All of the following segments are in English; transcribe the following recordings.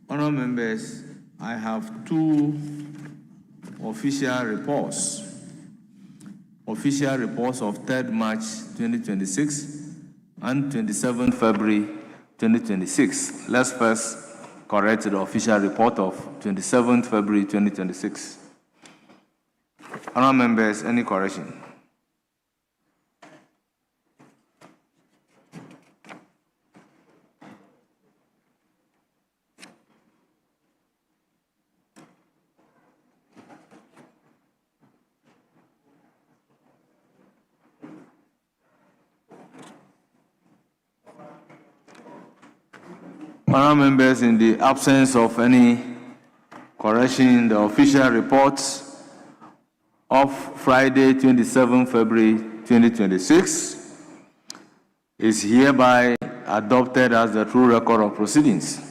Honourable members, I have two official reports. Official reports of 3rd March 2026 and 27 February 2026. Let's first correct the official report of 27 February 2026. Honourable members, any correction? Honourable members, in the absence of any correction in the official reports of Friday, 27 February 2026, is hereby adopted as the true record of proceedings.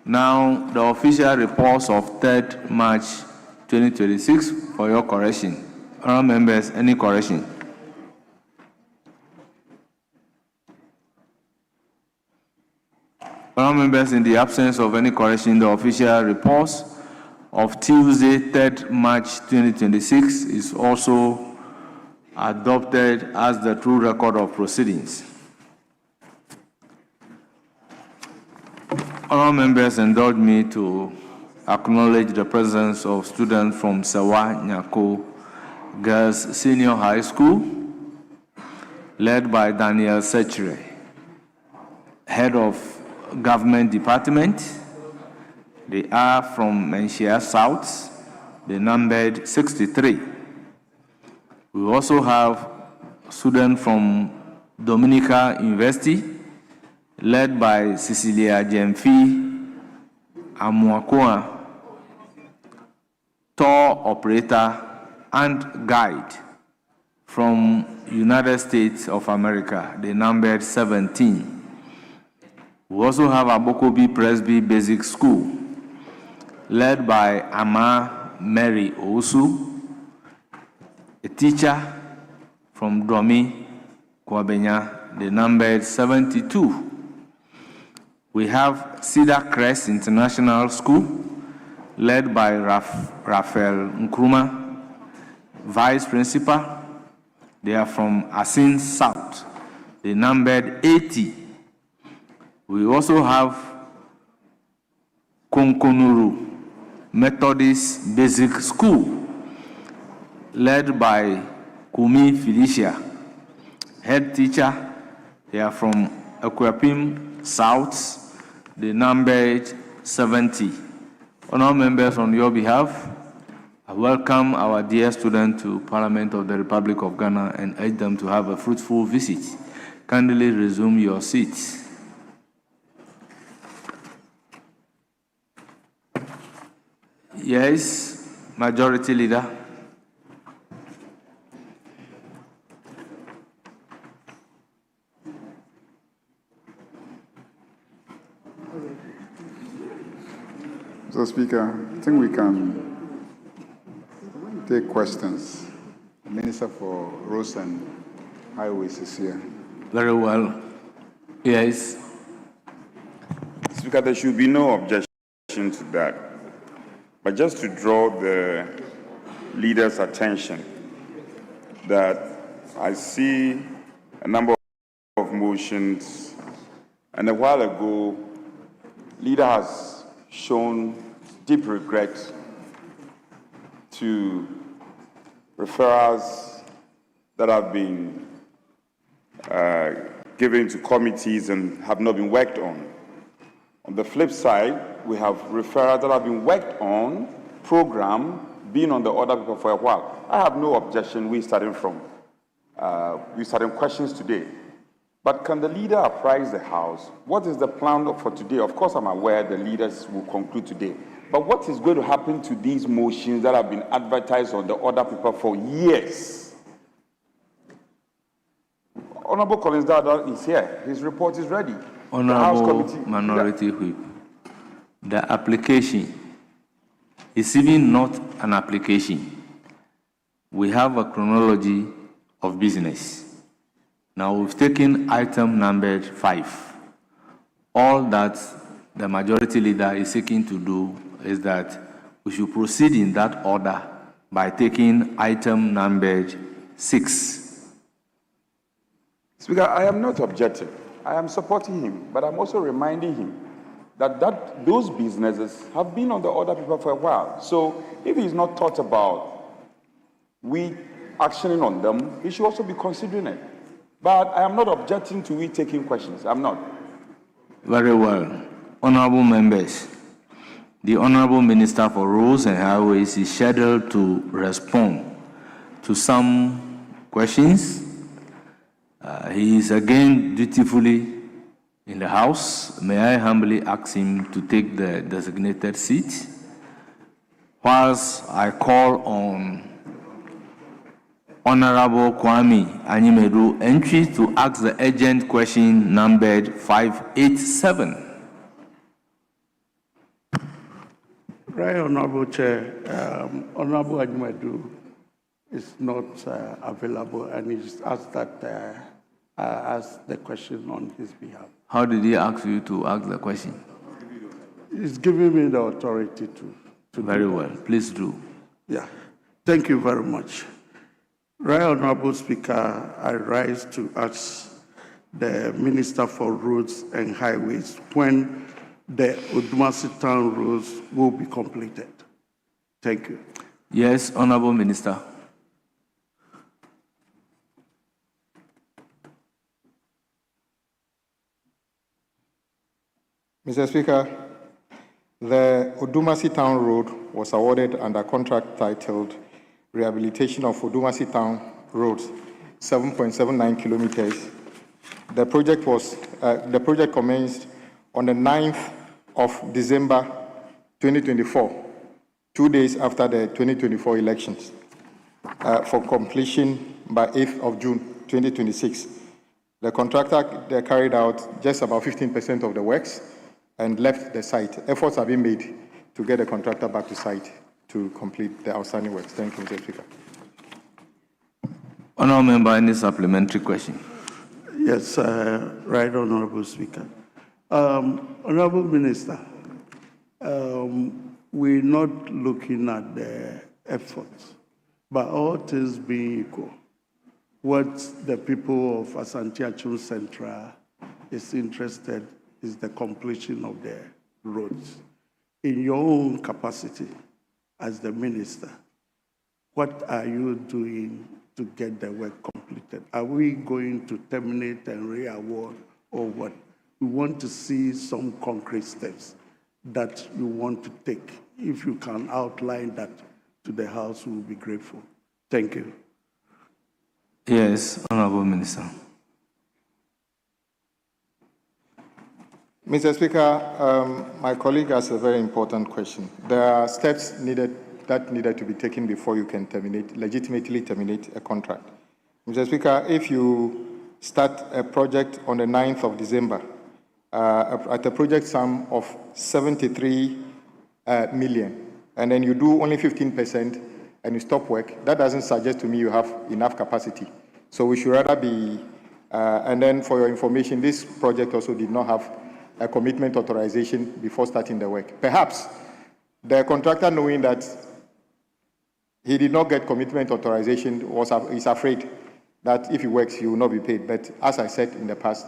Now, the official reports of 3rd March 2026 for your correction. Honourable members, any correction? Honourable members, in the absence of any correction in the official reports of Tuesday, 3rd March 2026 is also adopted as the true record of proceedings. Honourable members, indulge me to acknowledge the presence of students from Sewa Nyako Girls Senior High School, led by Daniel Sechere, head of Government Department. They are from Menchia South. They numbered 63. We also have students from Dominica University, led by Cecilia Jemfi Amuakoa, tour operator and guide from United States of America. They numbered 17. We also have Abokobi Presby Basic School, led by Ama Mary Osu, a teacher from Domi, Kwabenya. They numbered 72. We have Cedar Crest International School, led by Raphael Nkrumah, Vice Principal. They are from Asin South. They numbered 80. We also have Konkonuru Methodist Basic School, led by Kumi Felicia, head teacher. They are from Akuapim South. They numbered 70. Honourable members, on your behalf, I welcome our dear students to Parliament of the Republic of Ghana and urge them to have a fruitful visit. Kindly resume your seats. Yes, Majority Leader. Mr. Speaker, I think we can take questions. The Minister for Roads and Highways is here. Very well. Yes. Speaker, there should be no objection to that. But just to draw the leader's attention that I see a number of motions, and a while ago, leader has shown deep regret to referrals that have been given to committees and have not been worked on. On the flip side, we have referrals that have been worked on, program, been on the order paper for a while. I have no objection. We're starting questions today. But can the leader apprise the House? What is the plan for today? Of course, I'm aware the leaders will conclude today. But what is going to happen to these motions that have been advertised on the order paper for years? Honorable Collins Dada is here. His report is ready. Honorable Minority Whip, the application is even not an application. We have a chronology of business. Now we've taken item number 5. All that the majority leader is seeking to do is that we should proceed in that order by taking item numbered 6. Speaker, I am not objecting. I am supporting him, but I'm also reminding him that those businesses have been on the order paper for a while. So if he's not thought about we actioning on them, he should also be considering it. But I am not objecting to we taking questions. I'm not. Very well. Honorable members, the Honorable Minister for Roads and Highways is scheduled to respond to some questions. He is again dutifully in the House. May I humbly ask him to take the designated seat whilst I call on Honorable Kwame Anyimedu entry to ask the urgent question numbered 587. Right, Honorable Chair. Honorable Anyimedu is not available, and he's asked that I ask the question on his behalf. How did he ask you to ask the question? He's giving me the authority to Very well. Please do. Yeah. Thank you very much. Right, Honorable Speaker, I rise to ask the Minister for Roads and Highways when the Odumasi Town roads will be completed. Thank you. Yes, Honorable Minister. Mr. Speaker, the Odumasi Town Road was awarded under contract titled Rehabilitation of Odumasi Town Roads, 7.79 kilometers. The project commenced on the 9th of December 2024, 2 days after the 2024 elections, for completion by 8th of June 2026. The contractor carried out just about 15% of the works and left the site. Efforts have been made to get the contractor back to site to complete the outstanding works. Thank you, Mr. Speaker. Honourable Member, any supplementary question? Yes, right, Honorable Speaker. Honorable Minister, we're not looking at the efforts, but all things being equal, what the people of Asante-Achum Central is interested is the completion of the roads. In your own capacity as the minister, what are you doing to get the work completed? Are we going to terminate and re-award or what? We want to see some concrete steps that you want to take. If you can outline that to the House, we will be grateful. Thank you. Yes, Honorable Minister. Mr. Speaker, my colleague has a very important question. There are steps that needed to be taken before you can legitimately terminate a contract. Mr. Speaker, if you start a project on the 9th of December at a project sum of 73 million, and then you do only 15% and you stop work, that doesn't suggest to me you have enough capacity. So we should rather be, and then for your information, this project also did not have a commitment authorization before starting the work. Perhaps the contractor, knowing that he did not get commitment authorization, is afraid that if he works, he will not be paid. But as I said in the past,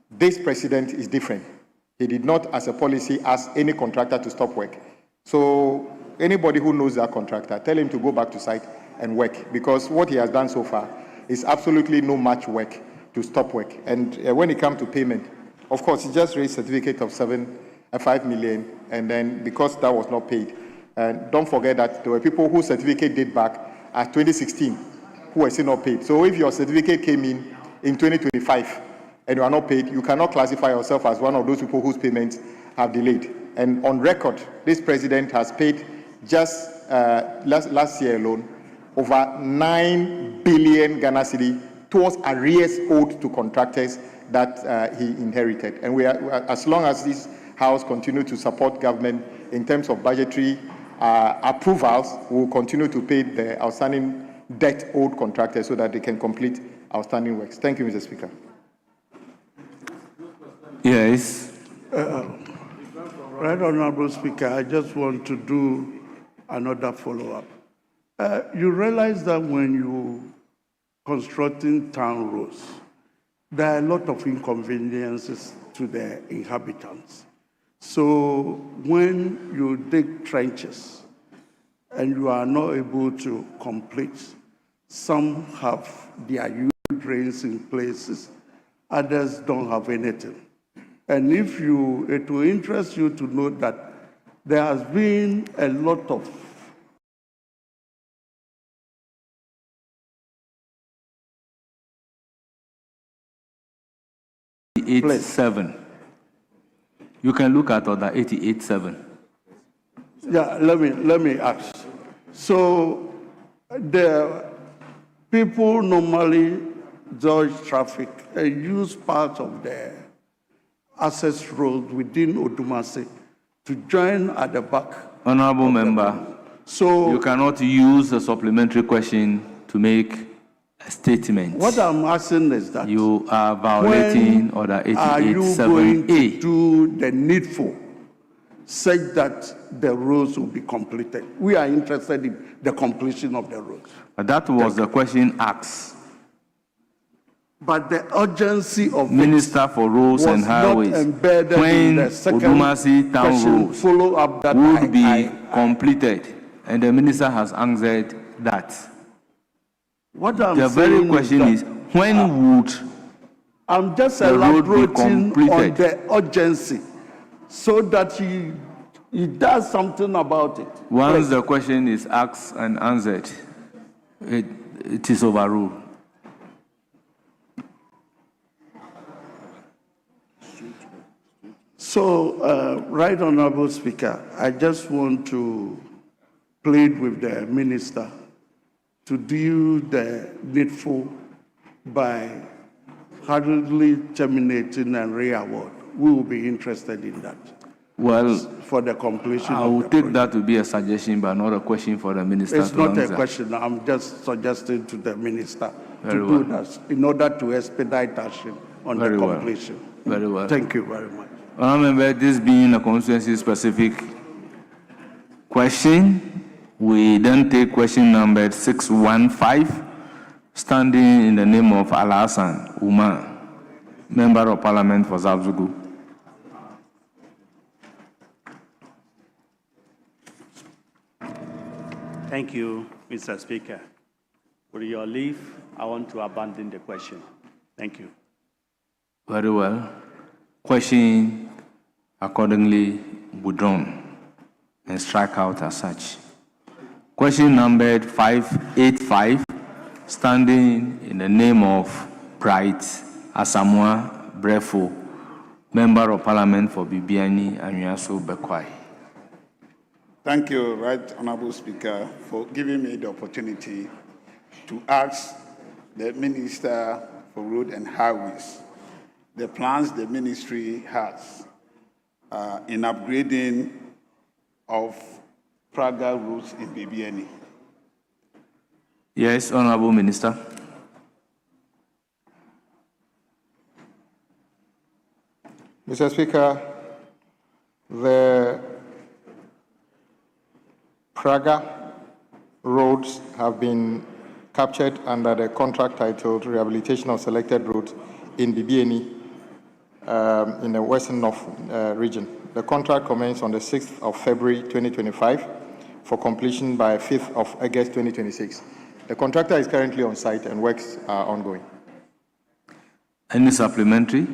this precedent is different. He did not, as a policy, ask any contractor to stop work. So anybody who knows that contractor, tell him to go back to site and work, because what he has done so far is absolutely no much work to stop work. And when it comes to payment, of course, he just raised a certificate of 5 million, and then because that was not paid, and don't forget that there were people whose certificate date back at 2016 who were still not paid. So if your certificate came in 2025 and you are not paid, you cannot classify yourself as one of those people whose payments have delayed. And on record, this president has paid just last year alone over 9 billion Ghana cedi towards arrears owed to contractors that he inherited. And we are, as long as this House continue to support government in terms of budgetary approvals, we will continue to pay the outstanding debt owed contractors so that they can complete outstanding works. Thank you, Mr. Speaker. Yes. Right, Honorable Speaker, I just want to do another follow-up. You realize that when you constructing town roads, there are a lot of inconveniences to the inhabitants. So when you dig trenches and you are not able to complete, some have their huge drains in places, others don't have anything. And it will interest you to know that there has been a lot of 88.7. You can look at order 88.7. Yeah, let me ask. So the people normally dodge traffic and use part of the access road within Odumase to join at the back. Honorable member, So you cannot use a supplementary question to make a statement. what I'm asking is that You are violating order when are you going to 88.7A. do the needful such that the roads will be completed? We are interested in the completion of the roads. That was the question asked. But the urgency of Minister for Roads was and Highways, not embedded in when the second Odumasi town question roads follow up that would be completed, and the minister has answered that. What I'm The saying very question is, when would I'm just the road be elaborating on completed? the urgency so that he does something about it. Once Please. the question is asked and answered, it is overruled. So, Right Honorable Speaker, I just want to plead with the minister to do the needful by hurriedly terminating and re-award. We will be interested in that Well, for the completion I of will the take project. that to be a suggestion, but not a question for the minister It's to not answer. a question. I'm just suggesting to the minister Very to well. do that in order to expedite action on Very the well. completion. Very well. Thank you very much. Honourable Member, this being a constituency-specific question, we then take question number 615, standing in the name of Al-Hassan Umar, Member of Parliament for Zabzugu. Thank you, Mr. Speaker. With your leave, I want to abandon the question. Thank you. Very well. Question accordingly withdrawn and strike out as such. Question number 585, standing in the name of Bright Asamoah Brefo, Member of Parliament for Bibiani Anyaso Bekwai. Thank you, Right Honorable Speaker, for giving me the opportunity to ask the Minister for Road and Highways the plans the ministry has in upgrading of Praga roads in Bibiani. Yes, Honorable Minister. Mr. Speaker, the Praga roads have been captured under the contract titled Rehabilitation of Selected Roads in Bibiani in the Western North region. The contract commenced on the 6th of February 2025 for completion by 5th of August 2026. The contractor is currently on site and works are ongoing. Any supplementary?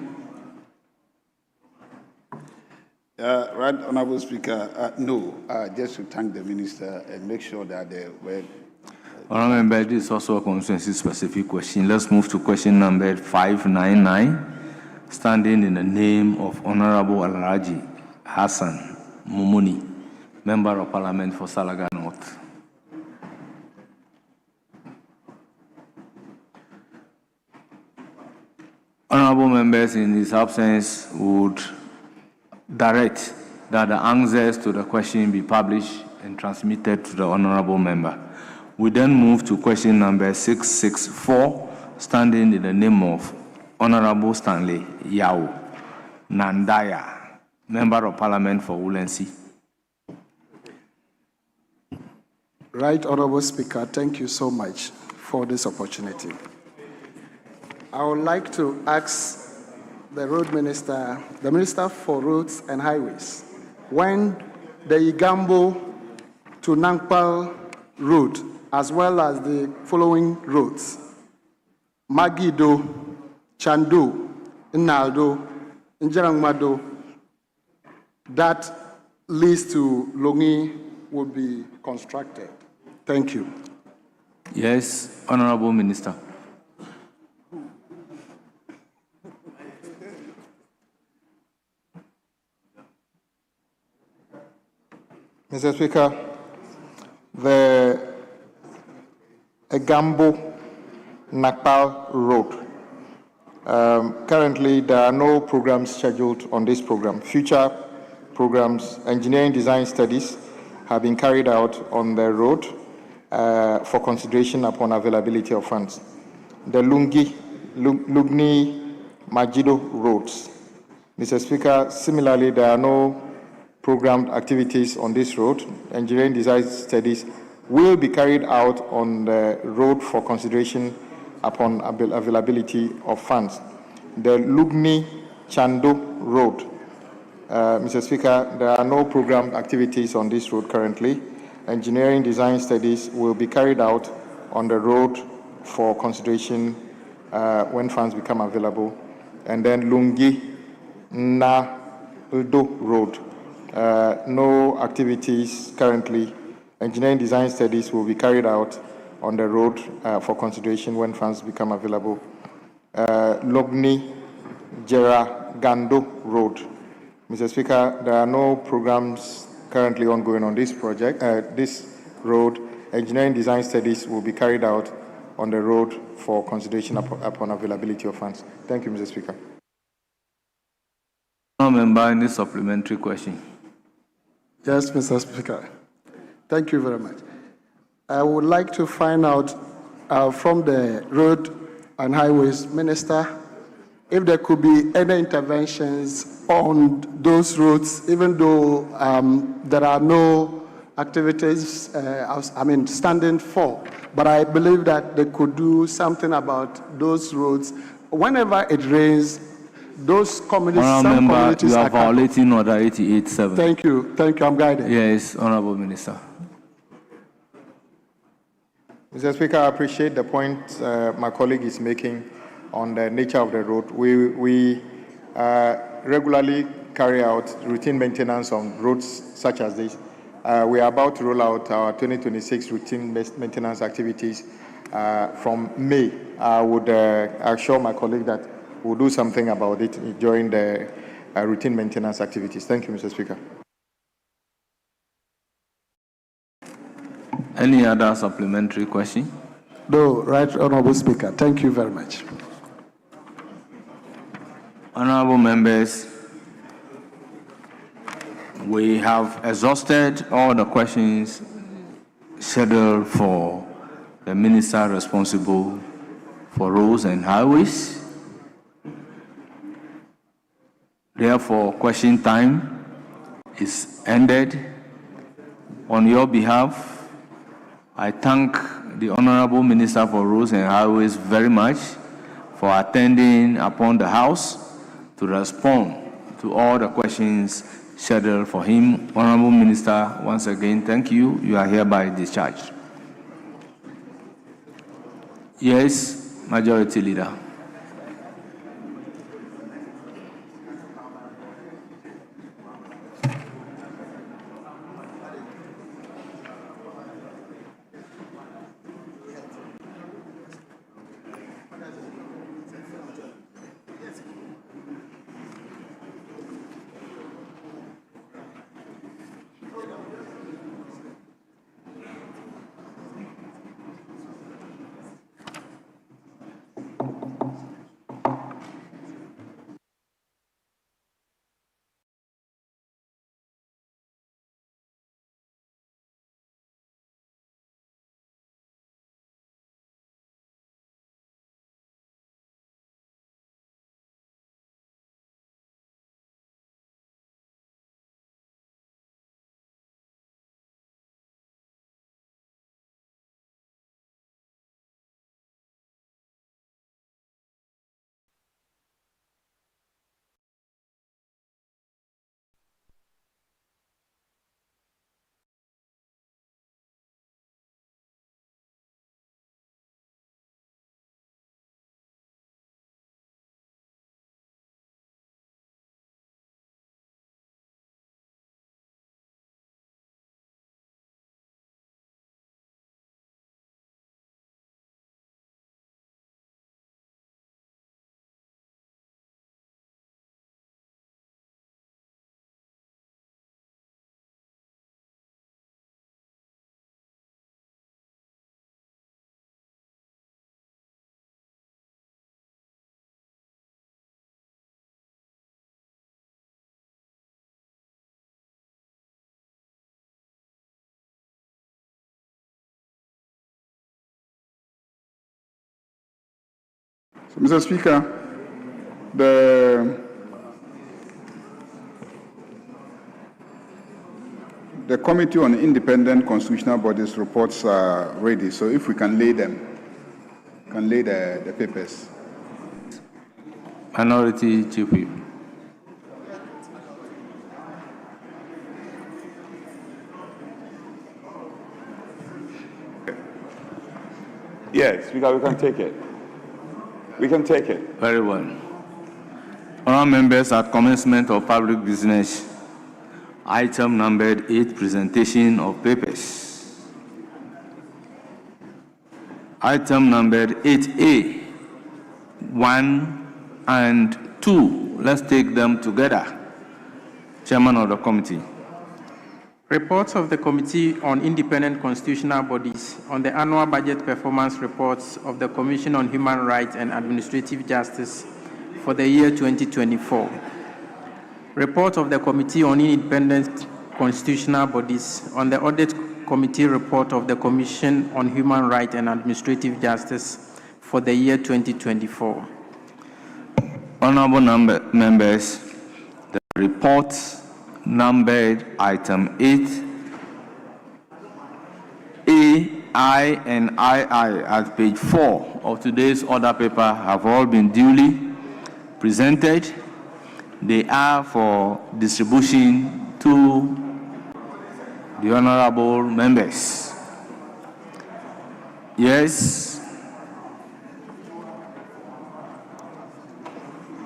Right Honorable Speaker, no, just to thank the Minister and make sure that the work. Honorable Member, this is also a constituency-specific question. Let's move to question number 599, standing in the name of Honorable Alhaji Hassan Mumuni, Member of Parliament for Salaga North. Honorable members, in his absence, would direct that the answers to the question be published and transmitted to the honorable member. We then move to question number 664, standing in the name of Honorable Stanley Yao Nandaya, Member of Parliament for Ulensi. Right Honorable Speaker, thank you so much for this opportunity. I would like to ask the Road Minister, the Minister for Roads and Highways, when the Igambo to Nangpal road, as well as the following roads, Magido, Chandu, Inaldo, Njarangmado, that leads to Longi will be constructed. Thank you. Yes, Honorable Minister. Mr. Speaker, the Egambo Nakpal Road. Currently, there are no programs scheduled on this program. Future programs, engineering design studies have been carried out on the road for consideration upon availability of funds. The Lugni Majido roads. Mr. Speaker, similarly, there are no programmed activities on this road. Engineering design studies will be carried out on the road for consideration upon availability of funds. The Lugni Chando road. Mr. Speaker, there are no programmed activities on this road currently. Engineering design studies will be carried out on the road for consideration when funds become available. And then Lungi Na Uldo road. No activities currently. Engineering design studies will be carried out on the road for consideration when funds become available. Logni Jera Gando road. Mr. Speaker, there are no programs currently ongoing on this project, this road. Engineering design studies will be carried out on the road for consideration upon availability of funds. Thank you, Mr. Speaker. No member, any supplementary question? Yes, Mr. Speaker. Thank you very much. I would like to find out from the Road and Highways Minister if there could be any interventions on those roads, even though there are no activities, standing for. But I believe that they could do something about those roads. Whenever it rains, those communities, Honourable some member, communities you are are cut off. violating Order 88.7. Thank you, I'm guided. Yes, Honourable Minister. Mr. Speaker, I appreciate the point my colleague is making on the nature of the road. We regularly carry out routine maintenance on roads such as this. We are about to roll out our 2026 routine maintenance activities from May. I would assure my colleague that we'll do something about it during the routine maintenance activities. Thank you, Mr. Speaker. Any other supplementary question? No, right, Honourable Speaker. Thank you very much. Honourable members, we have exhausted all the questions scheduled for the minister responsible for roads and highways. Therefore, question time is ended. On your behalf, I thank the Honourable Minister for Roads and Highways very much for attending upon the House to respond to all the questions scheduled for him. Honourable Minister, once again, thank you. You are hereby discharged. Yes, Majority Leader. So, Mr. Speaker, the Committee on Independent Constitutional Bodies reports are ready, so if we can lay them, the papers. Minority Chief Whip. Yes, Speaker, we can take it. We can take it. Very well. Honourable members, at commencement of public business, item numbered 8, presentation of papers. Item numbered 8A, 1 and 2. Let's take them together. Chairman of the committee. Reports of the Committee on Independent Constitutional Bodies on the annual budget performance reports of the Commission on Human Rights and Administrative Justice for the year 2024. Report of the Committee on Independent Constitutional Bodies on the Audit Committee report of the Commission on Human Rights and Administrative Justice for the year 2024. Honorable members, the reports numbered item 8, A, I, and II at page 4 of today's order paper have all been duly presented. They are for distribution to the honorable members. Yes.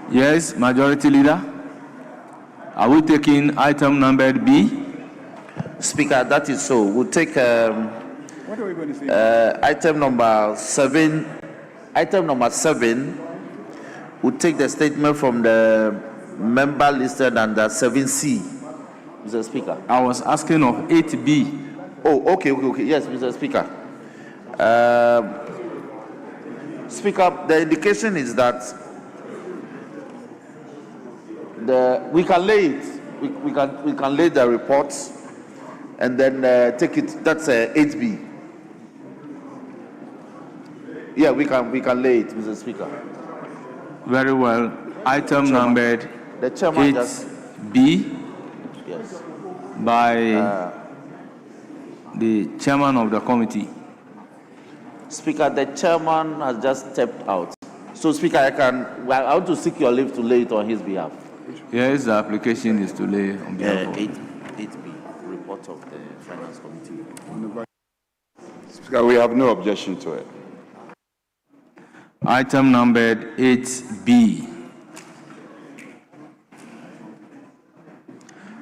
Yes, Majority Leader. Are we taking item numbered B? Speaker, that is so. We'll take What are we going to say? item number 7. Item number 7. We'll take the statement from the member listed under 7C. Mr. Speaker. I was asking of 8B. Oh, okay. Yes, Mr. Speaker. Speaker, the indication is that we can lay it. We can lay the reports and then take it. That's 8B. Yeah, we can lay it, Mr. Speaker. Very well. Item numbered The chairman 8B. Yes. By the chairman of the committee. Speaker, the chairman has just stepped out. So, Speaker, I want to seek your leave to lay it on his behalf. Yes, the application is to lay on behalf of 8B, report of the Finance Committee. Speaker, we have no objection to it. item numbered 8B.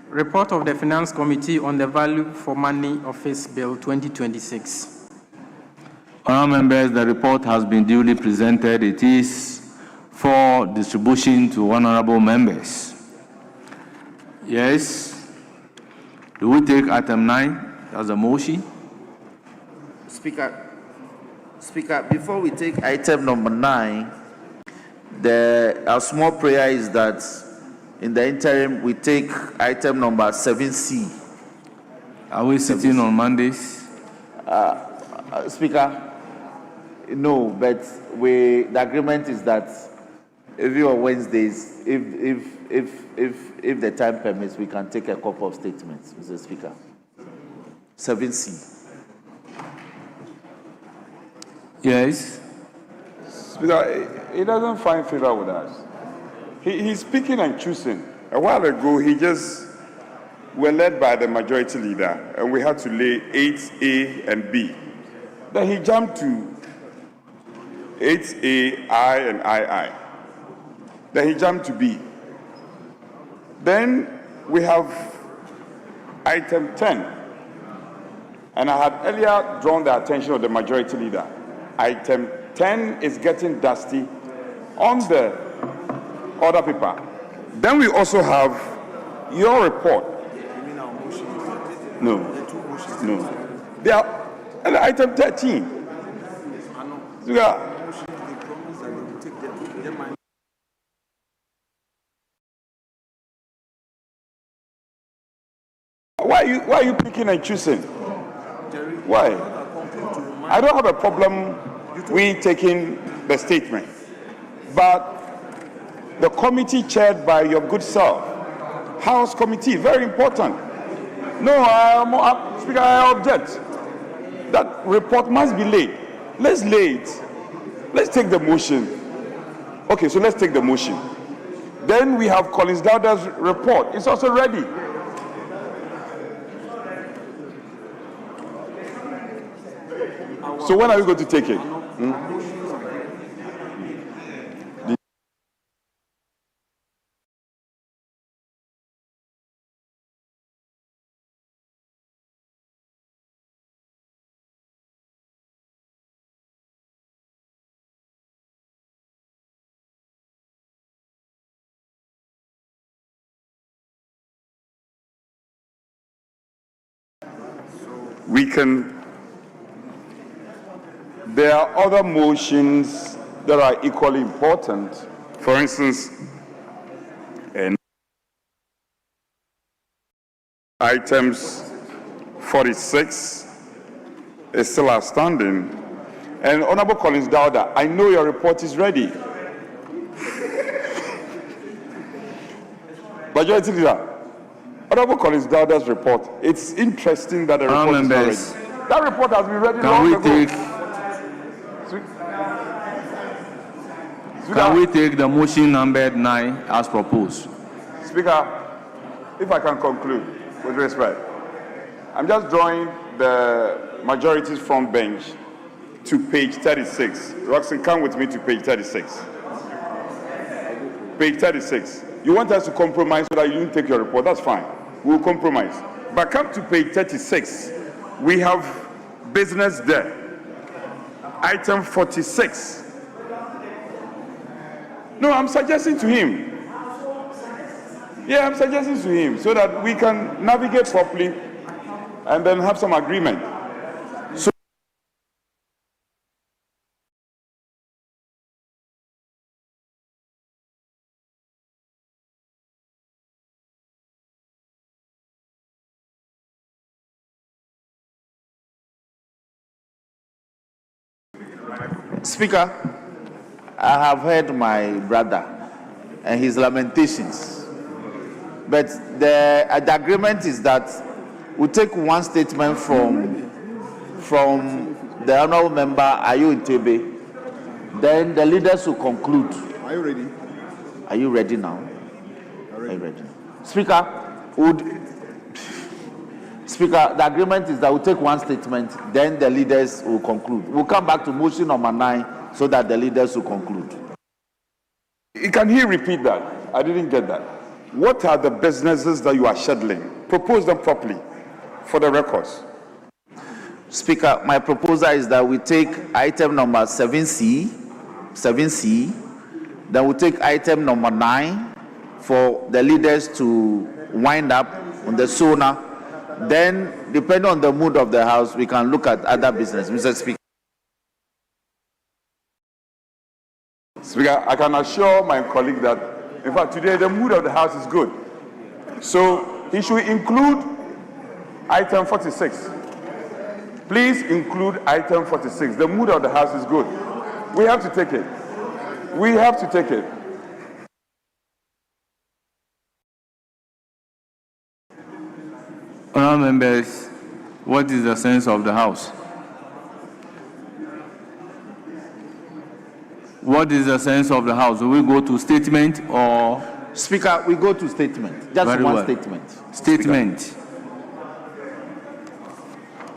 Report of the Finance Committee on the Value for Money Office Bill 2026. Honourable members, the report has been duly presented. It is for distribution to honourable members. Yes. Do we take item 9 as a motion? Speaker, before we take item number 9, our small prayer is that in the interim we take item number 7C. Are we sitting on Mondays? Speaker, no, but the agreement is that every on Wednesdays, if the time permits, we can take a couple of statements, Mr. Speaker. 7C. Yes. Speaker, he doesn't find favor with us. He's picking and choosing. A while ago, we're led by the majority leader, and we had to lay 8A and B. Then he jumped to 8A, I, and II. Then he jumped to B. Then we have item 10. And I had earlier drawn the attention of the majority leader. Item 10 is getting dusty on the order paper. Then we also have your report. No. They are item 13. Why are you picking and choosing? Why? I don't have a problem with taking the statement. But the committee chaired by your good self, House Committee, very important. No, Speaker, I object. That report must be laid. Let's lay it. Let's take the motion. Okay, so let's take the motion. Then we have Collins Dowda's report. It's also ready. So when are we going to take it? We can. There are other motions that are equally important. For instance, items 46 is still outstanding. And Honorable Collins Dowda, I know your report is ready. Majority Leader, Honorable Collins Dowda's report, it's interesting that the report is not ready. That report has been ready long ago. Can we take the motion numbered 9 as proposed? Speaker, if I can conclude with respect, I'm just drawing the majority's front bench to page 36. Roxanne, come with me to page 36. Page 36. You want us to compromise so that you didn't take your report, that's fine. We'll compromise. But come to page 36. We have business there. Item 46. No, I'm suggesting to him. Yeah, I'm suggesting to him so that we can navigate properly and then have some agreement. So Speaker, I have heard my brother and his lamentations, but the agreement is that we take one statement from the honourable member Ayo Ntebe, then the leaders will conclude. Are you ready? Are you ready now? Are you ready? Speaker, the agreement is that we take one statement, then the leaders will conclude. We'll come back to motion number 9 so that the leaders will conclude. can he repeat that? I didn't get that. What are the businesses that you are scheduling? Propose them properly for the records. Speaker, my proposal is that we take item number 7C, then we take item number 9 for the leaders to wind up on the SONA. Then, depending on the mood of the House, we can look at other business. Mr. Speaker. Speaker, I can assure my colleague that, in fact, today the mood of the House is good. So he should include item 46. Please include item 46. The mood of the House is good. We have to take it. We have to take it. Honourable members, what is the sense of the House? What is the sense of the House? Do we go to statement or? Speaker, we go to statement. Just Very one well. statement. Statement. Speaker.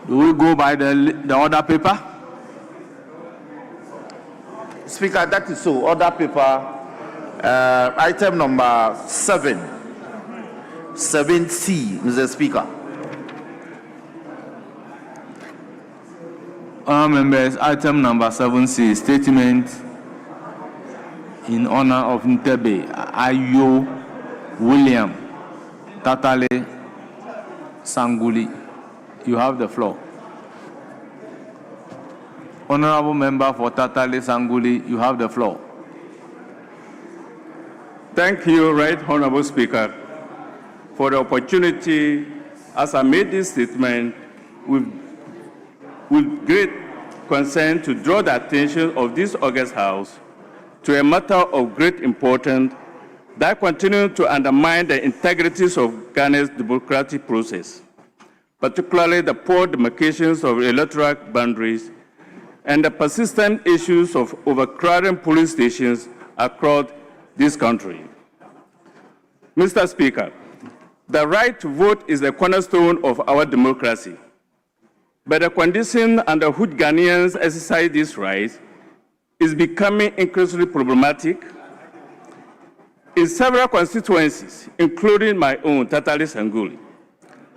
Do we go by the order paper? Speaker, that is so. Order paper, item number 7C, Mr. Speaker. Members, item number 7C, statement in honor of Ntebe, Ayo, William, Tatale, Sanguli. You have the floor. Honorable member for Tatale, Sanguli, you have the floor. Thank you, Right Honorable Speaker, for the opportunity as I made this statement with great concern to draw the attention of this August House to a matter of great importance that continue to undermine the integrities of Ghana's democratic process, particularly the poor demarcations of electoral boundaries and the persistent issues of overcrowding police stations across this country. Mr. Speaker, the right to vote is the cornerstone of our democracy, but the condition under which Ghanaians exercise this right is becoming increasingly problematic. In several constituencies, including my own, Tatali Sanguli,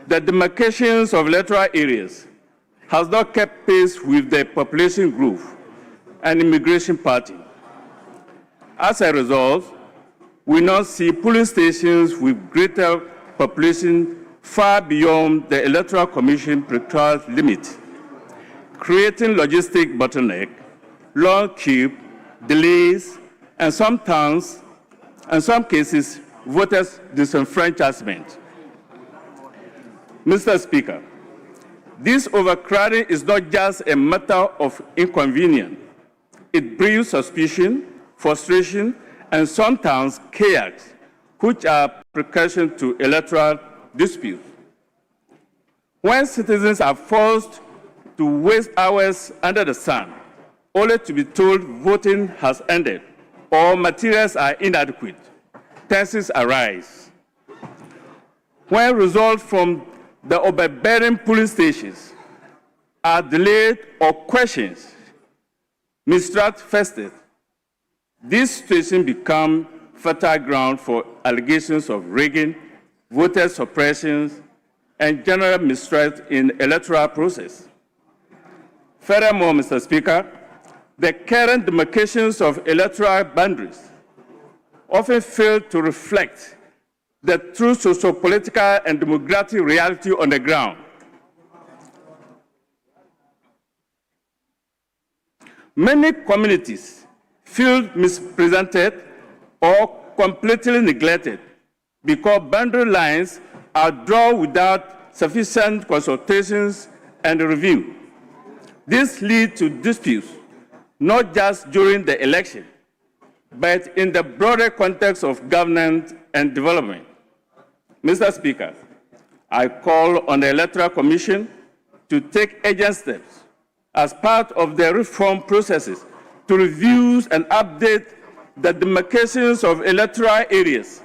the demarcations of electoral areas has not kept pace with the population growth and immigration pattern. As a result, we now see polling stations with greater population far beyond the Electoral Commission prescribed limit, creating logistic bottleneck, long queue, delays, and sometimes, in some cases, voters' disenfranchisement. Mr. Speaker, this overcrowding is not just a matter of inconvenience. It brings suspicion, frustration, and sometimes chaos, which are precursors to electoral disputes. When citizens are forced to waste hours under the sun, only to be told voting has ended or materials are inadequate, tensions arise. When results from the overbearing polling stations are delayed or questions mistrusted, this situation becomes fertile ground for allegations of rigging, voter suppressions, and general mistrust in electoral process. Furthermore, Mr. Speaker, the current demarcations of electoral boundaries often fail to reflect the true socio-political and demographic reality on the ground. Many communities feel misrepresented or completely neglected because boundary lines are drawn without sufficient consultations and review. This leads to disputes, not just during the election, but in the broader context of governance and development. Mr. Speaker, I call on the Electoral Commission to take urgent steps as part of the reform processes to review and update the demarcations of electoral areas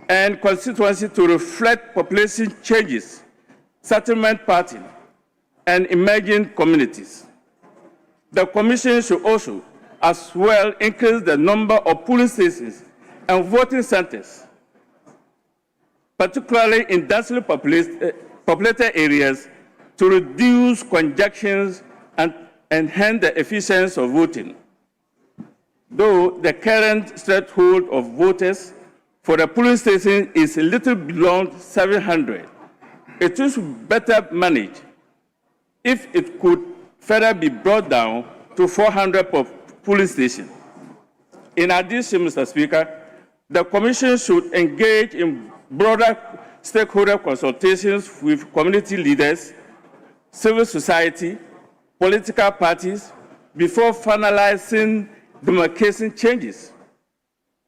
and constituencies to reflect population changes, settlement pattern, and emerging communities. The Commission should also, as well, increase the number of polling stations and voting centers, particularly in densely populated areas, to reduce congestions and enhance the efficiency of voting. Though the current threshold of voters for the polling station is a little beyond 700, it is better managed if it could further be brought down to 400 per polling station. In addition, Mr. Speaker, the Commission should engage in broader stakeholder consultations with community leaders, civil society, political parties, before finalizing demarcation changes.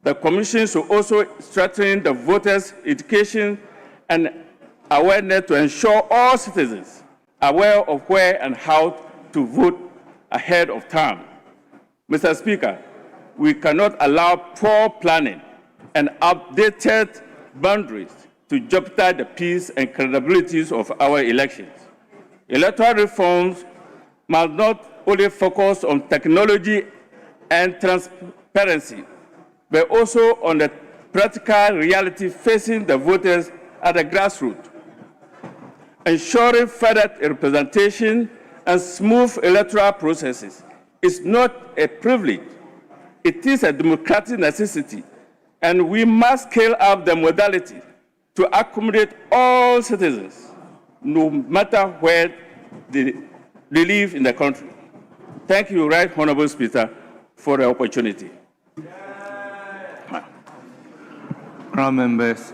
The Commission should also strengthen the voters' education and awareness to ensure all citizens are aware of where and how to vote ahead of time. Mr. Speaker, we cannot allow poor planning and outdated boundaries to jeopardize the peace and credibility of our elections. Electoral reforms must not only focus on technology and transparency, but also on the practical reality facing the voters at the grassroots. Ensuring further representation and smooth electoral processes is not a privilege. It is a democratic necessity, and we must scale up the modality to accommodate all citizens, no matter where they live in the country. Thank you, Right Honorable Speaker, for the opportunity. Honourable members,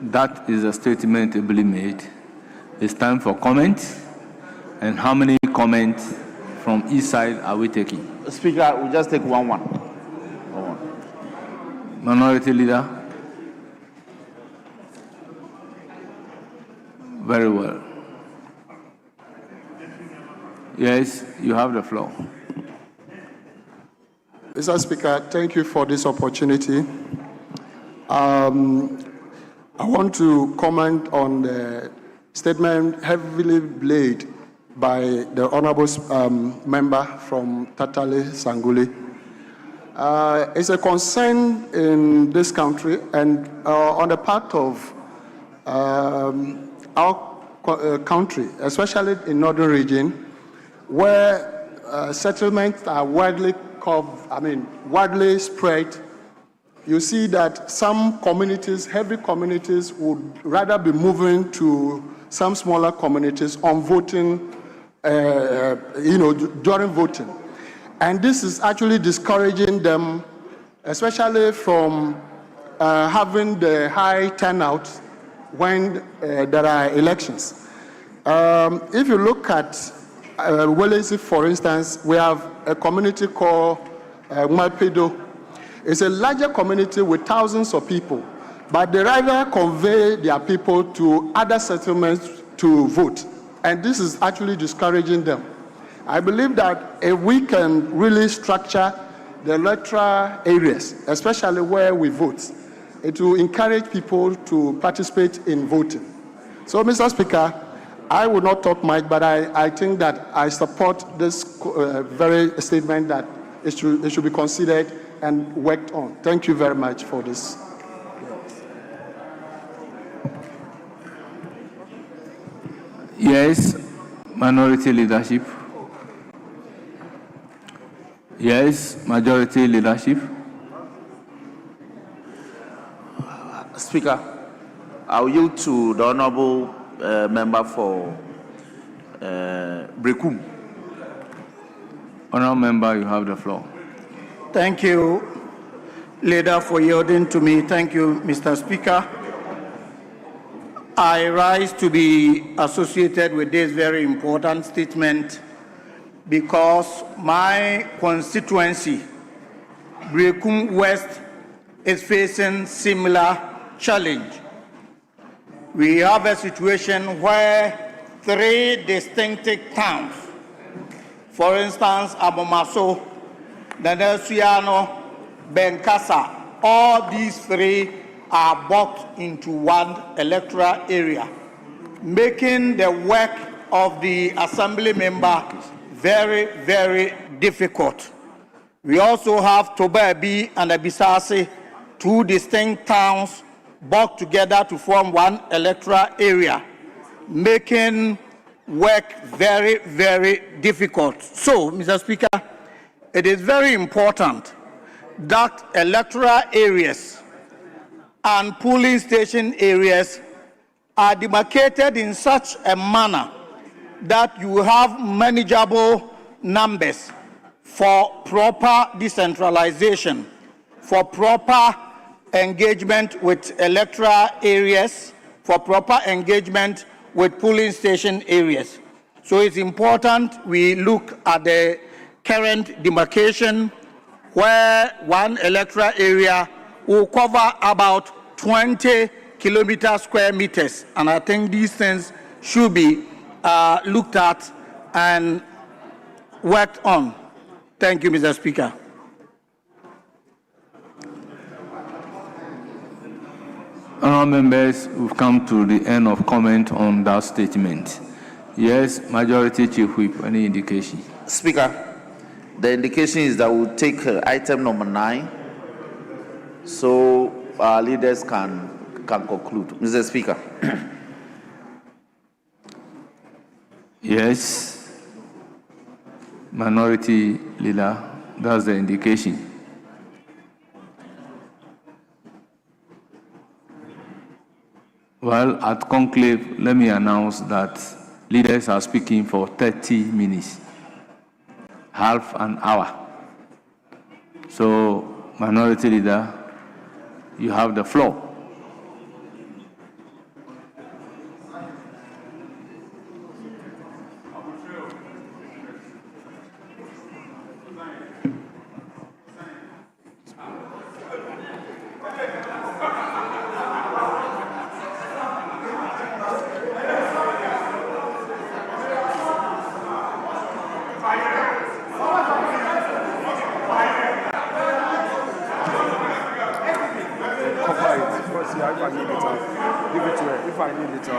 that is a statement ably made. It's time for comments. And how many comments from each side are we taking? Speaker, we'll just take one. Minority Leader? Very well. Yes, you have the floor. Mr. Speaker, thank you for this opportunity. I want to comment on the statement heavily laid by the honorable member from Tatale Sanguli. It's a concern in this country and on the part of our country, especially in northern region, where settlements are widely spread. You see that some communities, heavy communities, would rather be moving to some smaller communities on voting, during voting. And this is actually discouraging them, especially from having the high turnout when there are elections. If you look at Welesi, for instance, we have a community called Mapedo. It's a larger community with thousands of people, but they rather convey their people to other settlements to vote. And this is actually discouraging them. I believe that if we can really structure the electoral areas, especially where we vote, it will encourage people to participate in voting. So, Mr. Speaker, I will not talk much, but I think that I support this very statement that it should be considered and worked on. Thank you very much for this. Yes, minority leadership. Yes, majority leadership. Speaker, I'll yield to the honorable member for Brekum. Honorable member, you have the floor. Thank you, Leader, for yielding to me. Thank you, Mr. Speaker. I rise to be associated with this very important statement because my constituency, Brekum West, is facing similar challenge. We have a situation where 3 distinctive towns, for instance, Abomaso, Nanasuano, Benkasa, all these 3 are boxed into one electoral area, making the work of the assembly member very, very difficult. We also have Tobabi and Abisase, 2 distinct towns boxed together to form one electoral area, making work very, very difficult. So, Mr. Speaker, it is very important that electoral areas and polling station areas are demarcated in such a manner that you have manageable numbers for proper decentralization, for proper engagement with electoral areas, for proper engagement with polling station areas. So it's important we look at the current demarcation where one electoral area will cover about 20 square meters. And I think these things should be looked at and worked on. Thank you, Mr. Speaker. Honourable members, we've come to the end of comment on that statement. Yes, Majority Chief Whip, any indication? Speaker, the indication is that we'll take item number 9 so our leaders can conclude. Mr. Speaker. Yes, Minority Leader, that's the indication. Well, at conclave, let me announce that leaders are speaking for 30 minutes, half an hour. So, Minority Leader, you have the floor. give it to her. If I need it, I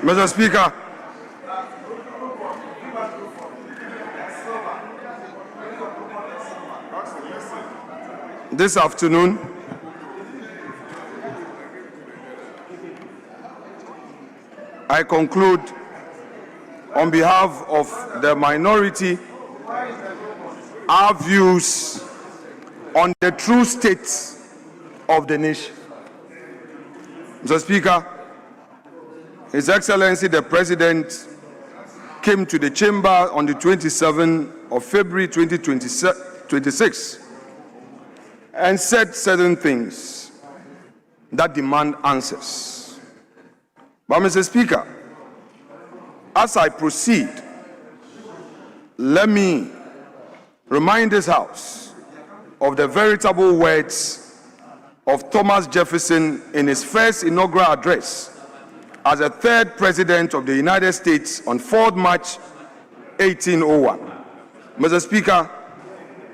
Mr. Speaker, this afternoon, I conclude on behalf of the minority our views on the true state of the nation. Mr. Speaker, His Excellency the President came to the chamber on the 27th of February 2026 and said certain things that demand answers. But Mr. Speaker, as I proceed, let me remind this House of the veritable words of Thomas Jefferson in his first inaugural address as the third President of the United States on 4th March 1801. Mr. Speaker,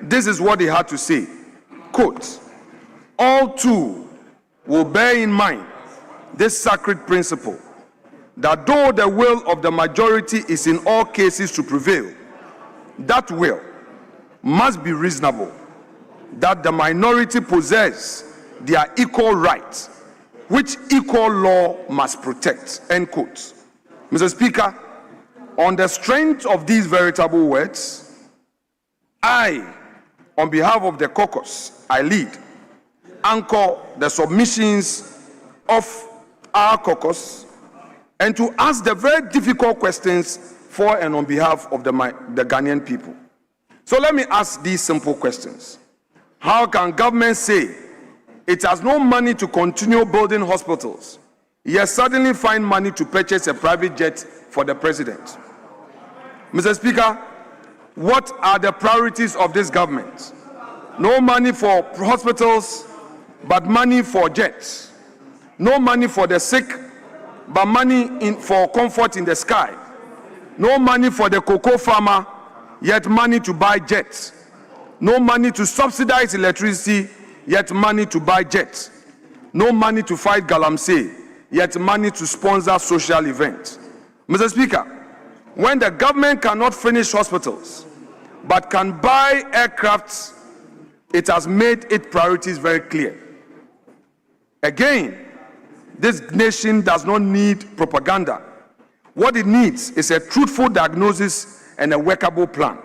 this is what he had to say. Quote, "All too will bear in mind this sacred principle, that though the will of the majority is in all cases to prevail, that will must be reasonable, that the minority possess their equal rights, which equal law must protect." End quote. Mr. Speaker, on the strength of these veritable words, I, on behalf of the caucus I lead, anchor the submissions of our caucus and to ask the very difficult questions for and on behalf of the Ghanaian people. So let me ask these simple questions. How can government say it has no money to continue building hospitals, yet suddenly find money to purchase a private jet for the president? Mr. Speaker, what are the priorities of this government? No money for hospitals, but money for jets. No money for the sick, but money for comfort in the sky. No money for the cocoa farmer, yet money to buy jets. No money to subsidize electricity, yet money to buy jets. No money to fight galamsey, yet money to sponsor social events. Mr. Speaker, when the government cannot finish hospitals, but can buy aircrafts, it has made its priorities very clear. Again, this nation does not need propaganda. What it needs is a truthful diagnosis and a workable plan.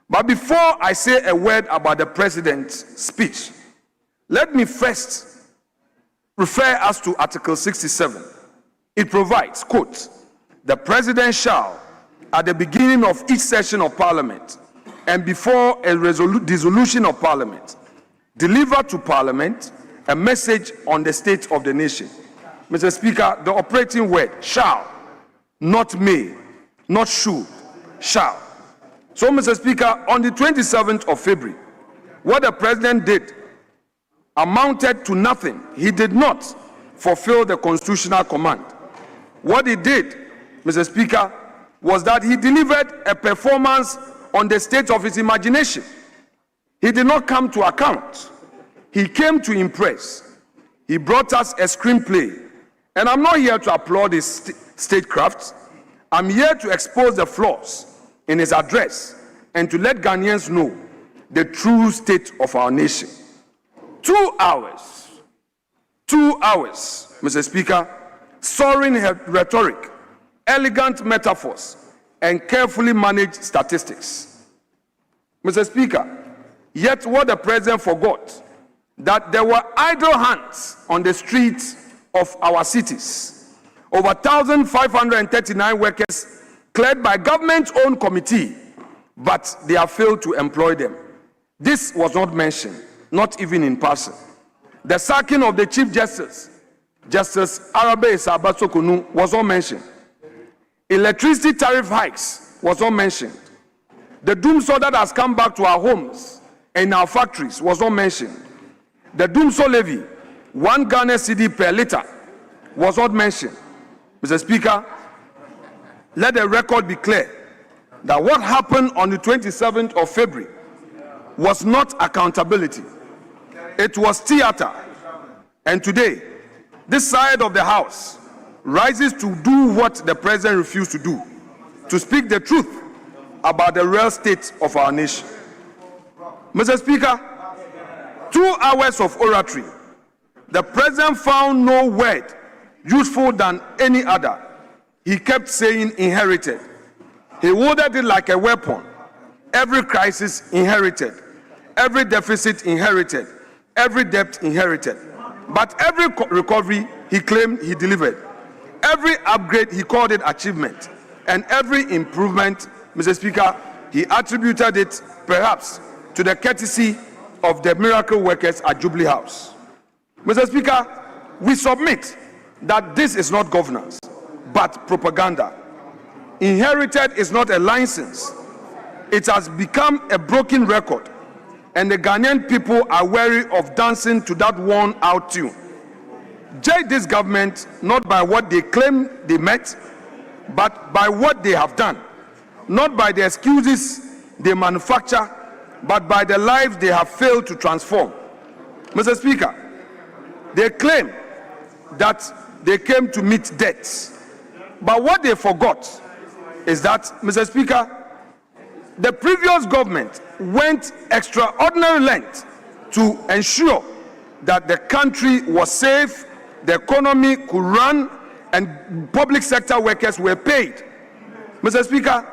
But before I say a word about the president's speech, let me first refer us to Article 67. It provides, quote, "The president shall, at the beginning of each session of parliament and before a dissolution of parliament, deliver to parliament a message on the state of the nation." Mr. Speaker, the operating word, shall, not may, not should, shall. So, Mr. Speaker, on the 27th of February, what the president did amounted to nothing. He did not fulfill the constitutional command. What he did, Mr. Speaker, was that he delivered a performance on the state of his imagination. He did not come to account. He came to impress. He brought us a screenplay. And I'm not here to applaud his statecraft. I'm here to expose the flaws in his address and to let Ghanaians know the true state of our nation. 2 hours, Mr. Speaker, soaring rhetoric, elegant metaphors, and carefully managed statistics. Mr. Speaker, yet what the president forgot, that there were idle hands on the streets of our cities. Over 1,539 workers cleared by government's own committee, but they have failed to employ them. This was not mentioned, not even in passing. The sacking of the Chief Justice, Justice Arabe Sabasokunu, was not mentioned. Electricity tariff hikes was not mentioned. The doomsaw that has come back to our homes and our factories was not mentioned. The doomsaw levy, 1 Ghana cedi per liter, was not mentioned. Mr. Speaker, let the record be clear that what happened on the 27th of February was not accountability. It was theater. And today, this side of the House rises to do what the President refused to do, to speak the truth about the real state of our nation. Mr. Speaker, 2 hours of oratory, the President found no word useful than any other. He kept saying inherited. He wielded it like a weapon. Every crisis inherited, every deficit inherited, every debt inherited. But every recovery he claimed he delivered. Every upgrade he called it achievement. And every improvement, Mr. Speaker, he attributed it perhaps to the courtesy of the miracle workers at Jubilee House. Mr. Speaker, we submit that this is not governance, but propaganda. Inherited is not a license. It has become a broken record, and the Ghanaian people are weary of dancing to that worn-out tune. Judge this government not by what they claim they met, but by what they have done. Not by the excuses they manufacture, but by the lives they have failed to transform. Mr. Speaker, they claim that they came to meet debts. But what they forgot is that, Mr. Speaker, the previous government went extraordinary lengths to ensure that the country was safe, the economy could run, and public sector workers were paid. Mr. Speaker,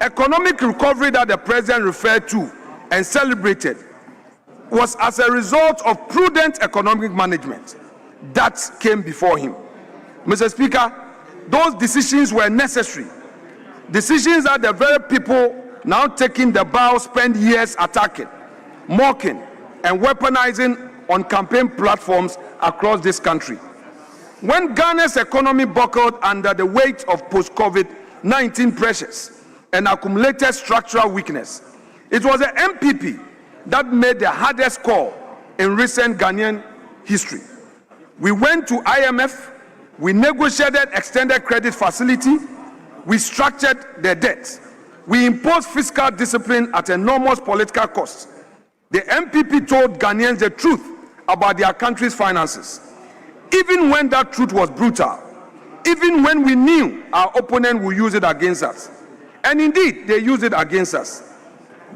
economic recovery that the President referred to and celebrated was as a result of prudent economic management that came before him. Mr. Speaker, those decisions were necessary. Decisions that the very people now taking the bow spend years attacking, mocking, and weaponizing on campaign platforms across this country. When Ghana's economy buckled under the weight of post-COVID-19 pressures and accumulated structural weakness, it was the MPP that made the hardest call in recent Ghanaian history. We went to IMF, we negotiated extended credit facility, we structured the debt, we imposed fiscal discipline at enormous political cost. The MPP told Ghanaians the truth about their country's finances, even when that truth was brutal, even when we knew our opponent would use it against us. And indeed, they used it against us.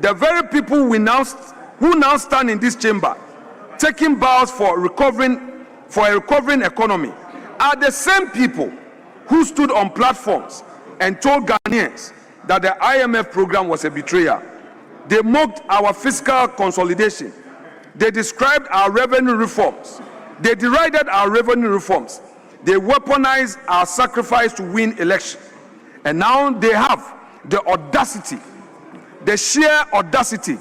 The very people who now stand in this chamber, taking vows for a recovering economy, are the same people who stood on platforms and told Ghanaians that the IMF program was a betrayal. They mocked our fiscal consolidation. They described our revenue reforms. They derided our revenue reforms. They weaponized our sacrifice to win election. And now they have the audacity, the sheer audacity,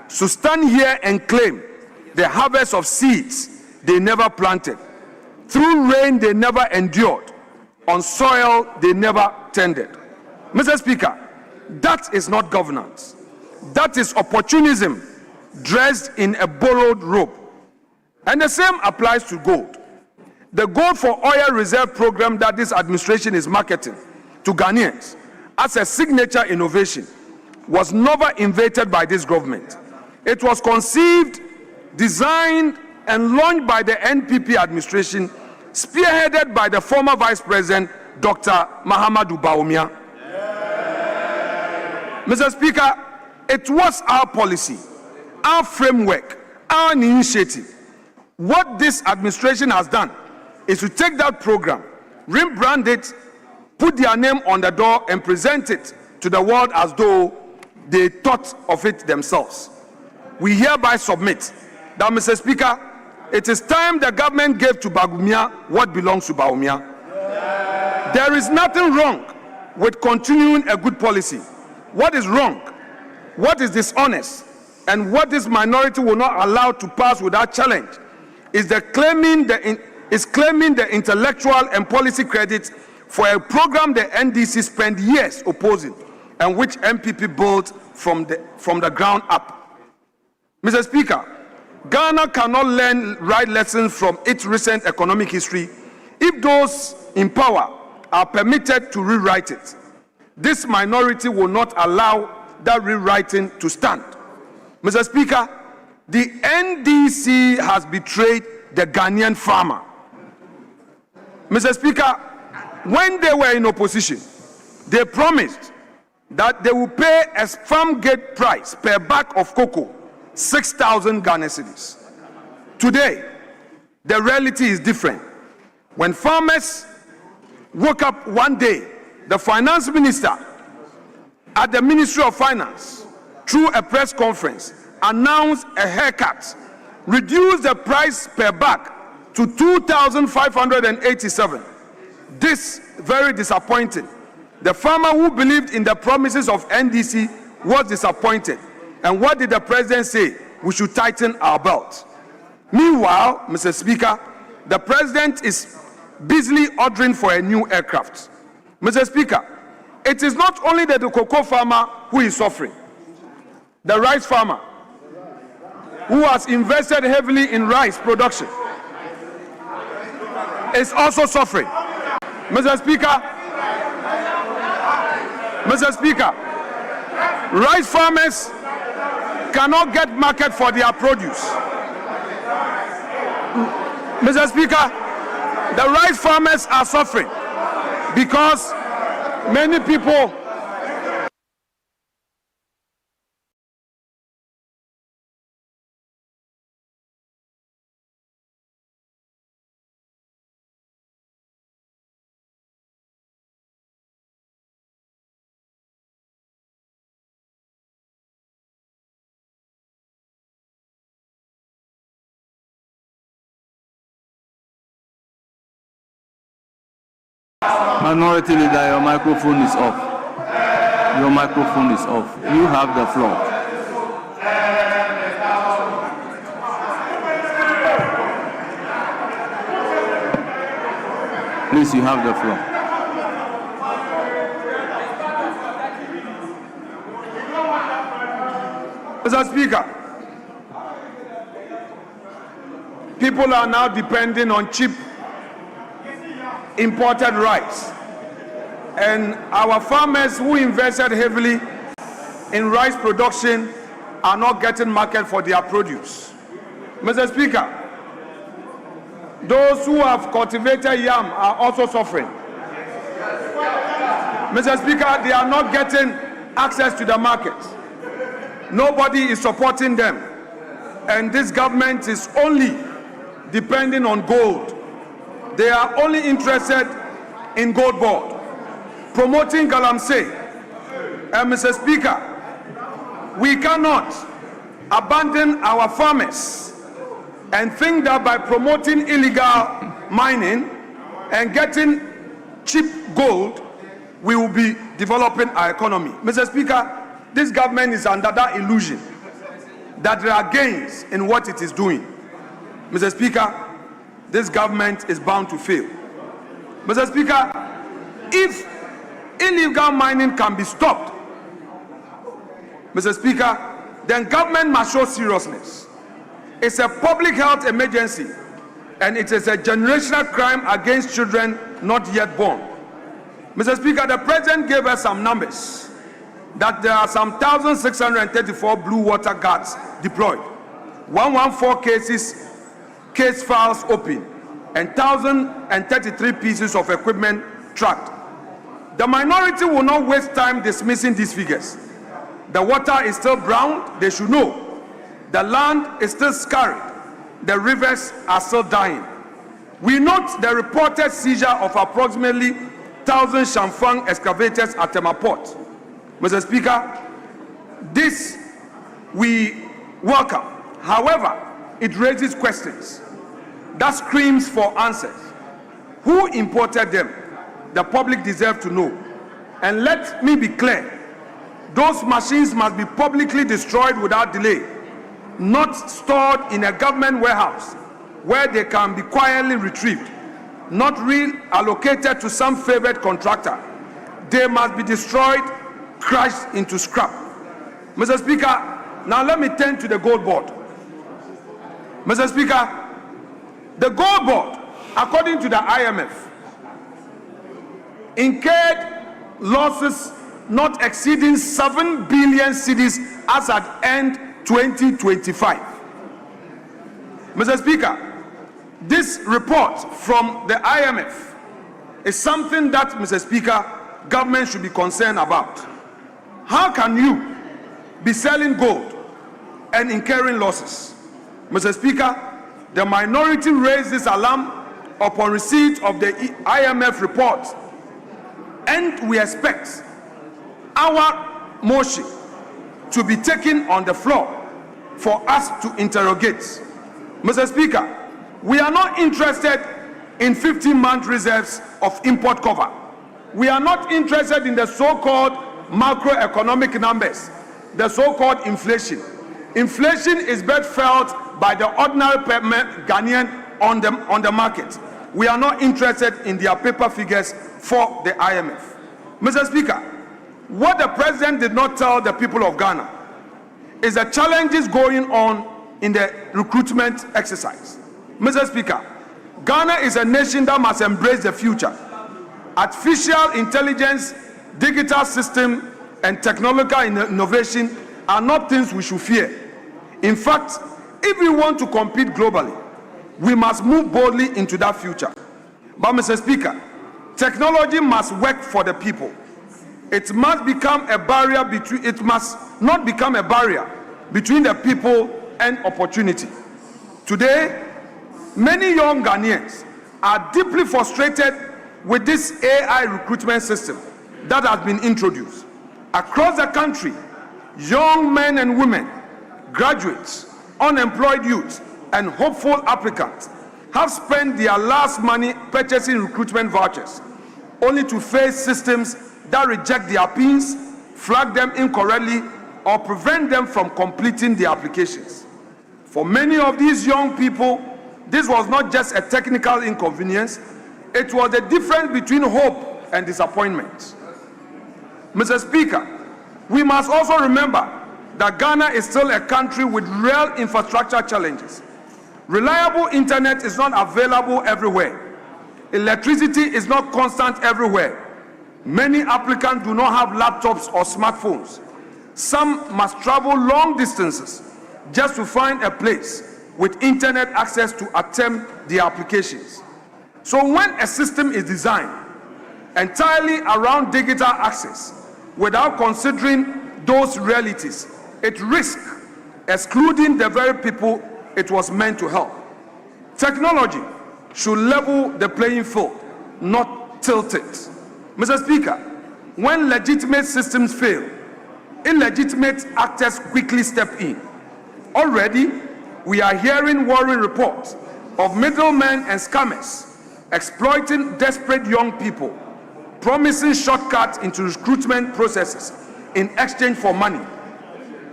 to stand here and claim the harvest of seeds they never planted, through rain they never endured, on soil they never tended. Mr. Speaker, that is not governance. That is opportunism dressed in a borrowed robe. And the same applies to gold. The gold for oil reserve program that this administration is marketing to Ghanaians as a signature innovation was never invented by this government. It was conceived, designed, and launched by the NPP administration, spearheaded by the former Vice President, Dr. Mahamudu Bawumia. Mr. Speaker, it was our policy, our framework, our initiative. What this administration has done is to take that program, rebrand it, put their name on the door, and present it to the world as though they thought of it themselves. We hereby submit that, Mr. Speaker, it is time the government gave to Bawumia what belongs to Bawumia. There is nothing wrong with continuing a good policy. What is wrong what is dishonest and what this minority will not allow to pass without challenge is claiming the intellectual and policy credit for a program the NDC spent years opposing and which MPP built from the ground up. Mr. Speaker, Ghana cannot learn right lessons from its recent economic history if those in power are permitted to rewrite it. This minority will not allow that rewriting to stand. Mr. Speaker, the NDC has betrayed the Ghanaian farmer. Mr. Speaker, when they were in opposition, they promised that they will pay a farm gate price per bag of cocoa, 6,000 Ghana cedis. Today, the reality is different. When farmers woke up one day, the finance minister at the Ministry of Finance, through a press conference, announced a haircut, reduced the price per bag to 2,587. This very disappointing. The farmer who believed in the promises of NDC was disappointed. And what did the president say? We should tighten our belt. Meanwhile, Mr. Speaker, the president is busily ordering for a new aircraft. Mr. Speaker, it is not only the cocoa farmer who is suffering. The rice farmer, who has invested heavily in rice production, is also suffering. Mr. Speaker, rice farmers cannot get market for their produce. Mr. Speaker, the rice farmers are suffering because many people Minority Leader, your microphone is off. Your microphone is off. You have the floor. Please, you have the floor. Mr. Speaker, people are now depending on cheap imported rice, and our farmers who invested heavily in rice production are not getting market for their produce. Mr. Speaker, those who have cultivated yam are also suffering. Mr. Speaker, they are not getting access to the market. Nobody is supporting them, and this government is only depending on gold. They are only interested in gold board, promoting galamsey. And Mr. Speaker, we cannot abandon our farmers and think that by promoting illegal mining and getting cheap gold, we will be developing our economy. Mr. Speaker, this government is under that illusion that there are gains in what it is doing. Mr. Speaker, this government is bound to fail. Mr. Speaker, if illegal mining can be stopped, Mr. Speaker, then government must show seriousness. It's a public health emergency, and it is a generational crime against children not yet born. Mr. Speaker, the president gave us some numbers that there are some 1,634 blue water guards deployed, 114 case files open, and 1,033 pieces of equipment tracked. The minority will not waste time dismissing these figures. The water is still brown, they should know. The land is still scarred. The rivers are still dying. We note the reported seizure of approximately 1,000 Shamfang excavators at Tema Port. Mr. Speaker, this we welcome. However, it raises questions that screams for answers. Who imported them? The public deserves to know. And let me be clear, Those machines must be publicly destroyed without delay, not stored in a government warehouse where they can be quietly retrieved, not reallocated to some favored contractor. They must be destroyed, crushed into scrap. Mr. Speaker, now let me turn to the gold board. Mr. Speaker, the gold board, according to the IMF, incurred losses not exceeding 7 billion cedis as at end 2025. Mr. Speaker, this report from the IMF is something that, Mr. Speaker, government should be concerned about. How can you be selling gold and incurring losses? Mr. Speaker, the minority raised this alarm upon receipt of the IMF report, and we expect our motion to be taken on the floor for us to interrogate. Mr. Speaker, we are not interested in 15-month reserves of import cover. We are not interested in the so-called macroeconomic numbers, the so-called inflation. Inflation is best felt by the ordinary Ghanaian on the market. We are not interested in their paper figures for the IMF. Mr. Speaker, what the president did not tell the people of Ghana is the challenges going on in the recruitment exercise. Mr. Speaker, Ghana is a nation that must embrace the future. Artificial intelligence, digital system, and technological innovation are not things we should fear. In fact, if we want to compete globally, we must move boldly into that future. But Mr. Speaker, technology must work for the people. It must become a barrier between, it must not become a barrier between the people and opportunity. Today, many young Ghanaians are deeply frustrated with this AI recruitment system that has been introduced. Across the country, young men and women, graduates, unemployed youth, and hopeful applicants have spent their last money purchasing recruitment vouchers, only to face systems that reject their pins, flag them incorrectly, or prevent them from completing their applications. For many of these young people, this was not just a technical inconvenience, it was the difference between hope and disappointment. Mr. Speaker, we must also remember that Ghana is still a country with real infrastructure challenges. Reliable internet is not available everywhere. Electricity is not constant everywhere. Many applicants do not have laptops or smartphones. Some must travel long distances just to find a place with internet access to attempt their applications. So when a system is designed entirely around digital access without considering those realities, it risks excluding the very people it was meant to help. Technology should level the playing field, not tilt it. Mr. Speaker, when legitimate systems fail, illegitimate actors quickly step in. Already, we are hearing worrying reports of middlemen and scammers exploiting desperate young people, promising shortcuts into recruitment processes in exchange for money.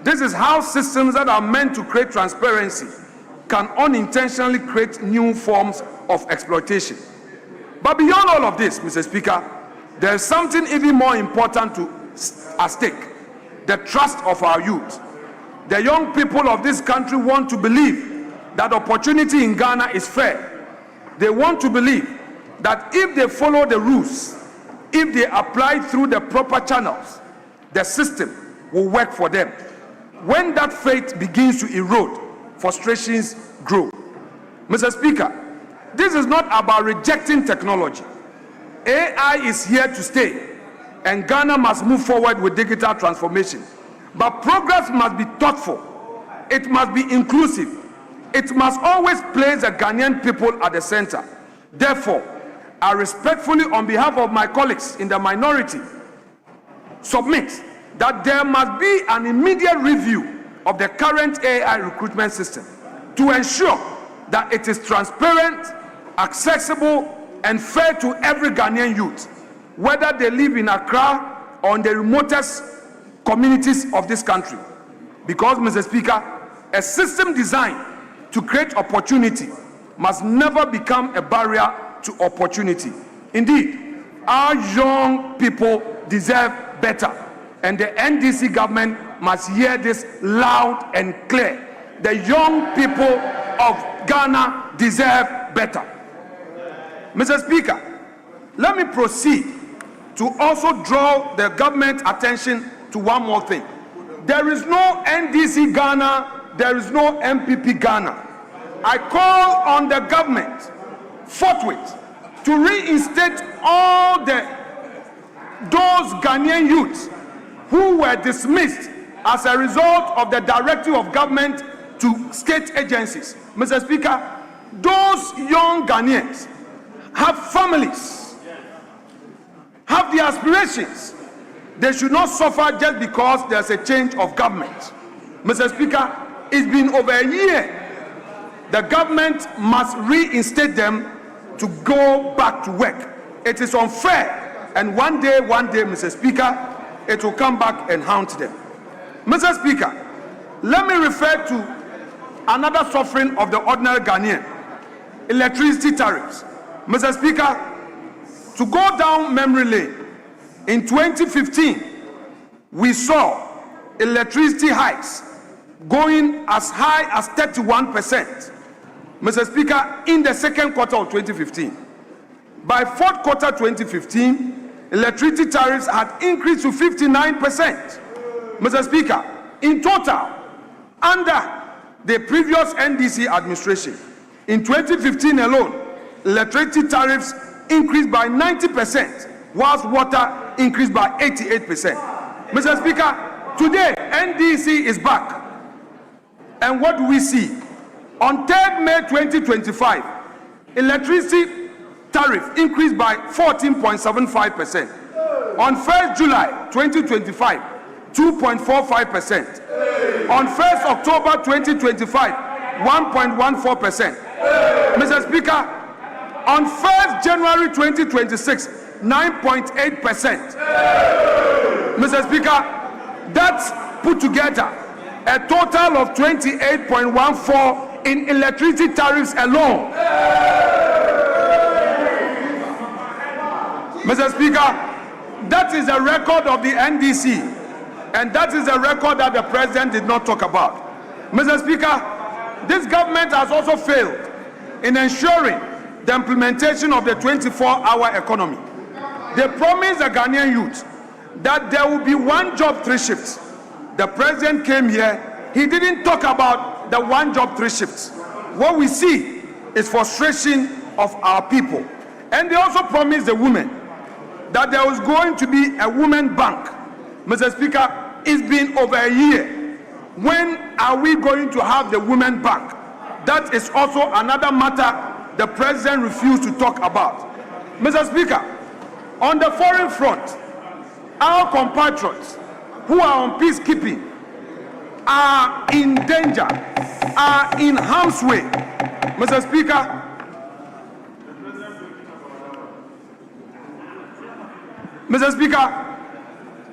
This is how systems that are meant to create transparency can unintentionally create new forms of exploitation. But beyond all of this, Mr. Speaker, there is something even more important at stake: the trust of our youth. The young people of this country want to believe that opportunity in Ghana is fair. They want to believe that if they follow the rules, if they apply through the proper channels, the system will work for them. When that faith begins to erode, frustrations grow. Mr. Speaker, this is not about rejecting technology. AI is here to stay, and Ghana must move forward with digital transformation. But progress must be thoughtful. It must be inclusive. It must always place the Ghanaian people at the center. Therefore, I respectfully, on behalf of my colleagues in the minority, submit that there must be an immediate review of the current AI recruitment system to ensure that it is transparent, accessible, and fair to every Ghanaian youth, whether they live in Accra or in the remotest communities of this country. Because, Mr. Speaker, a system designed to create opportunity must never become a barrier to opportunity. Indeed, our young people deserve better, and the NDC government must hear this loud and clear. The young people of Ghana deserve better. Mr. Speaker, let me proceed to also draw the government attention to one more thing. There is no NDC Ghana, there is no MPP Ghana. I call on the government forthwith to reinstate all those Ghanaian youths who were dismissed as a result of the directive of government to state agencies. Mr. Speaker, those young Ghanaians have families, have the aspirations. They should not suffer just because there's a change of government. Mr. Speaker, it's been over a year. The government must reinstate them to go back to work. It is unfair, and one day, Mr. Speaker, it will come back and haunt them. Mr. Speaker, let me refer to another suffering of the ordinary Ghanaian, electricity tariffs. Mr. Speaker, to go down memory lane, in 2015, we saw electricity hikes going as high as 31%. Mr. Speaker, in the second quarter of 2015. By fourth quarter 2015, electricity tariffs had increased to 59%. Mr. Speaker, in total, under the previous NDC administration, in 2015 alone, electricity tariffs increased by 90%, whilst water increased by 88%. Mr. Speaker, today, NDC is back. And what do we see? On 3rd May 2025, electricity tariff increased by 14.75%. On 1st July 2025, 2.45%. On 1st October 2025, 1.14%. Mr. Speaker, on 1st January 2026, 9.8%. Mr. Speaker, that's put together a total of 28.14 in electricity tariffs alone. Mr. Speaker, that is a record of the NDC, and that is a record that the president did not talk about. Mr. Speaker, this government has also failed in ensuring the implementation of the 24-hour economy. They promised the Ghanaian youth that there will be one job, 3 shifts. The president came here, he didn't talk about the one job, 3 shifts. What we see is frustration of our people. And they also promised the women that there was going to be a women bank. Mr. Speaker, it's been over a year. When are we going to have the women bank? That is also another matter the president refused to talk about. Mr. Speaker, on the foreign front, our compatriots who are on peacekeeping are in danger, are in harm's way. Mr. Speaker,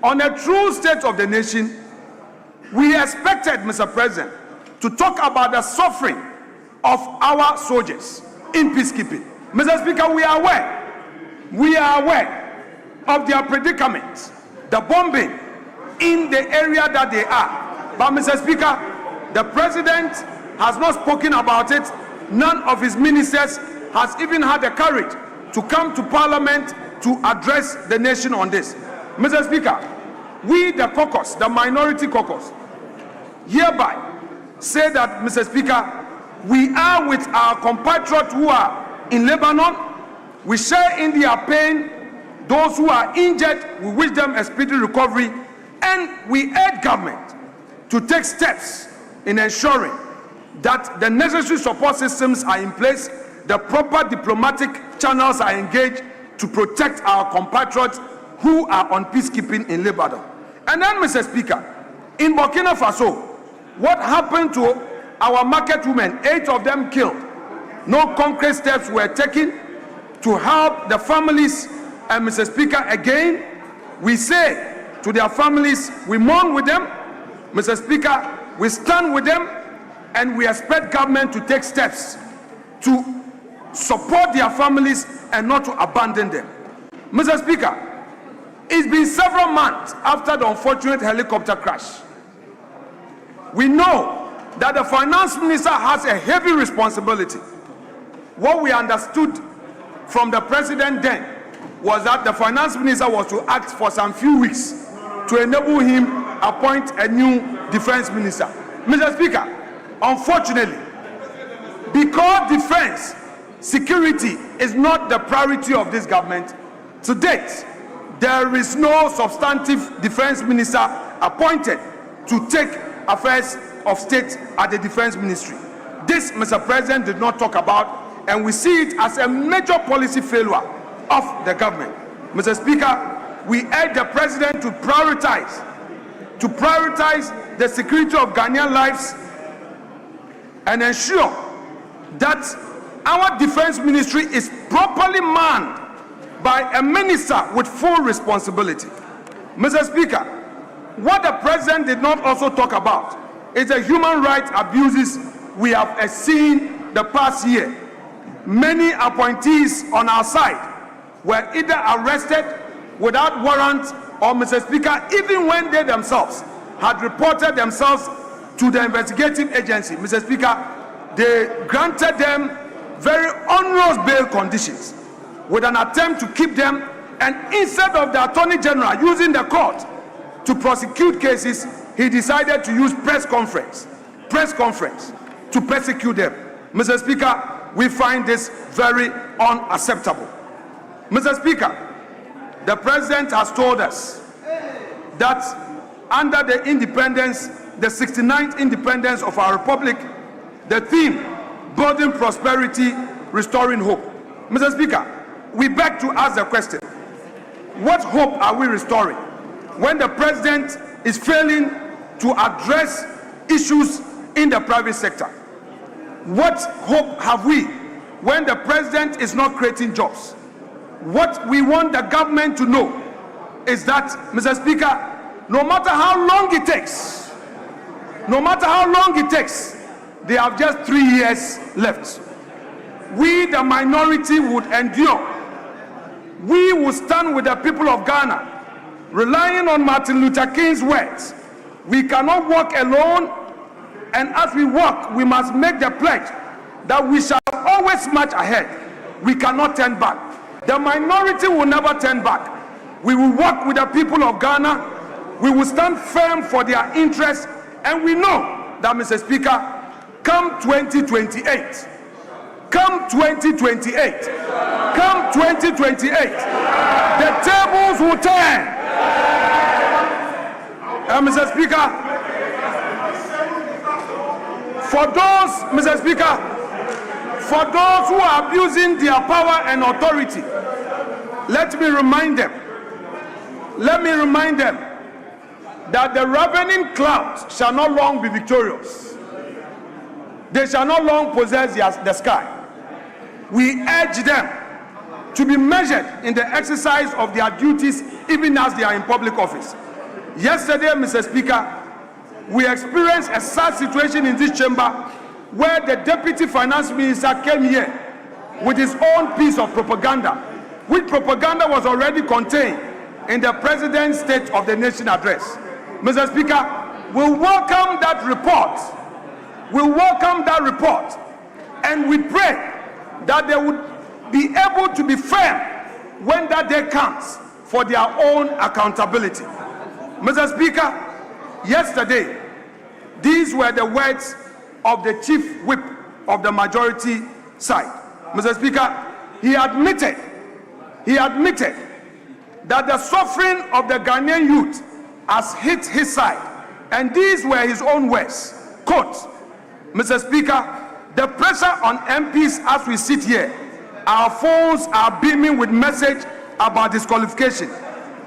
on a true state of the nation, we expected, Mr. President, to talk about the suffering of our soldiers in peacekeeping. Mr. Speaker, we are aware of their predicament, the bombing in the area that they are. But Mr. Speaker, the president has not spoken about it. None of his ministers has even had the courage to come to Parliament to address the nation on this. Mr. Speaker, we, the caucus, the minority caucus, hereby say that, Mr. Speaker, we are with our compatriots who are in Lebanon. We share in their pain. Those who are injured, we wish them a speedy recovery. And we urge government to take steps in ensuring that the necessary support systems are in place, the proper diplomatic channels are engaged to protect our compatriots who are on peacekeeping in Lebanon. And then, Mr. Speaker, in Burkina Faso, what happened to our market women? 8 of them killed. No concrete steps were taken to help the families. And Mr. Speaker, again, we say To their families, we mourn with them. Mr. Speaker, we stand with them, and we expect government to take steps to support their families and not to abandon them. Mr. Speaker, it's been several months after the unfortunate helicopter crash. We know that the finance minister has a heavy responsibility. What we understood from the president then was that the finance minister was to act for some few weeks to enable him appoint a new defense minister. Mr. Speaker, unfortunately, because defense security is not the priority of this government, to date, there is no substantive defense minister appointed to take affairs of state at the defense ministry. This, Mr. President, did not talk about, and we see it as a major policy failure of the government. Mr. Speaker, we urge the president to prioritize the security of Ghanaian lives and ensure that our defense ministry is properly manned by a minister with full responsibility. Mr. Speaker, what the president did not also talk about is the human rights abuses we have seen the past year. Many appointees on our side were either arrested without warrant or, Mr. Speaker, even when they themselves had reported themselves to the investigative agency, Mr. Speaker, they granted them very onerous bail conditions with an attempt to keep them, and instead of the Attorney General using the court to prosecute cases, he decided to use press conference to persecute them. Mr. Speaker, we find this very unacceptable. Mr. Speaker, the president has told us that under the independence, the 69th independence of our republic, the theme, building prosperity, restoring hope. Mr. Speaker, we beg to ask the question, what hope are we restoring when the president is failing to address issues in the private sector? What hope have we when the president is not creating jobs? What we want the government to know is that, Mr. Speaker, no matter how long it takes, they have just 3 years left. We, the minority, would endure. We will stand with the people of Ghana, relying on Martin Luther King's words. We cannot walk alone, and as we walk, we must make the pledge that we shall always march ahead. We cannot turn back. The minority will never turn back. We will work with the people of Ghana. We will stand firm for their interests, and we know that, Mr. Speaker, come 2028, the tables will turn. And Mr. Speaker, for those, Mr. Speaker, for those who are abusing their power and authority, let me remind them that the ravening clouds shall not long be victorious. They shall not long possess the sky. We urge them to be measured in the exercise of their duties, even as they are in public office. Yesterday, Mr. Speaker, we experienced a sad situation in this chamber where the Deputy Finance Minister came here with his own piece of propaganda, which propaganda was already contained in the President's State of the Nation address. Mr. Speaker, we welcome that report. And we pray that they would be able to be firm when that day comes for their own accountability. Mr. Speaker, yesterday, these were the words of the chief whip of the majority side. Mr. Speaker, he admitted that the suffering of the Ghanaian youth has hit his side, and these were his own words. Quote, Mr. Speaker, the pressure on MPs as we sit here, our phones are beaming with message about disqualification.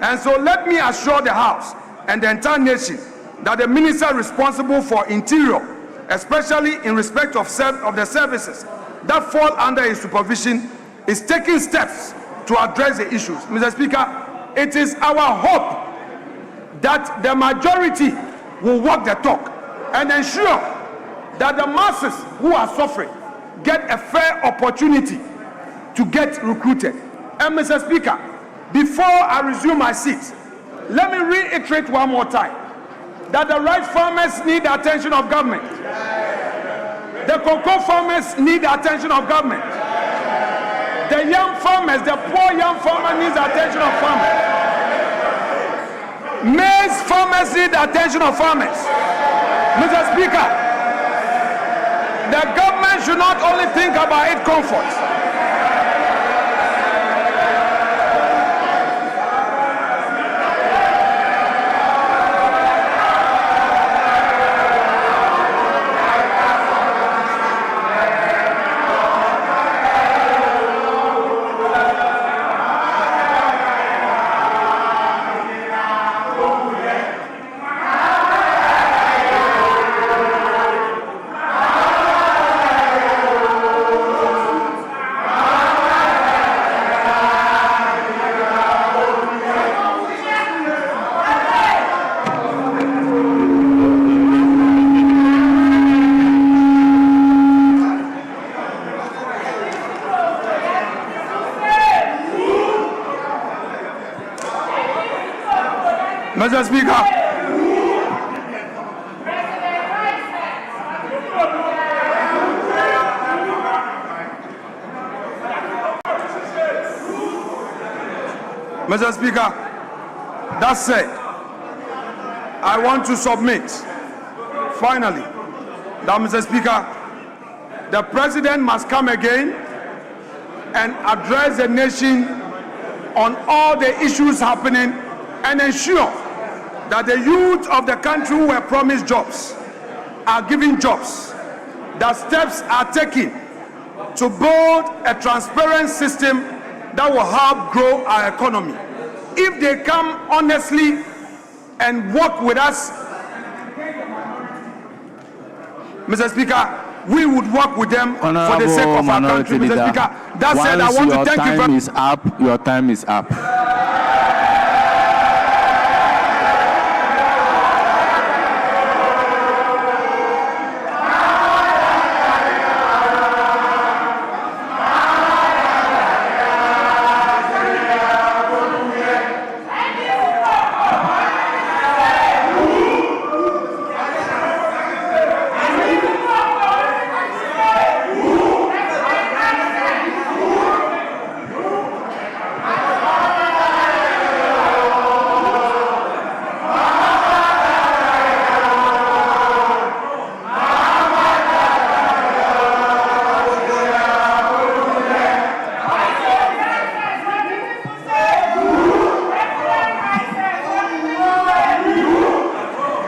And so let me assure the House and the entire nation that the minister responsible for Interior, especially in respect of the services that fall under his supervision, is taking steps to address the issues. Mr. Speaker, it is our hope that the majority will walk the talk and ensure that the masses who are suffering get a fair opportunity to get recruited. And Mr. Speaker, before I resume my seat, let me reiterate one more time that the rice farmers need the attention of government. The cocoa farmers need the attention of government. The young farmers, the poor young farmer needs the attention of farmers. Maize farmers need the attention of farmers. Mr. Speaker, the government should not only think about its comfort. Mr. Speaker, Mr. Speaker, that said, I want to submit, finally, that, Mr. Speaker, the President must come again and address the nation on all the issues happening and ensure that the youth of the country who were promised jobs are given jobs, that steps are taken to build a transparent system that will help grow our economy. If they come honestly and work with us, Mr. Speaker, we would work with them for the sake of our country, Mr. Speaker. That said, I want to thank you very much. Your time is up.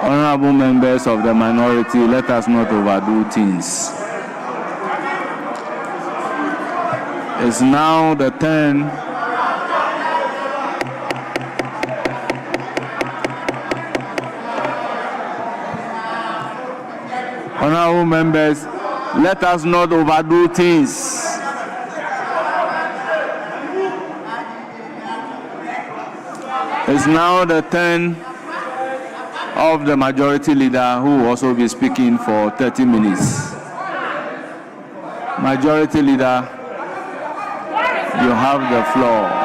Honorable members of the minority, let us not overdo things. It's now the turn Honorable members, let us not overdo things. It's now the turn of the majority leader, who will also be speaking for 30 minutes. Majority leader, you have the floor.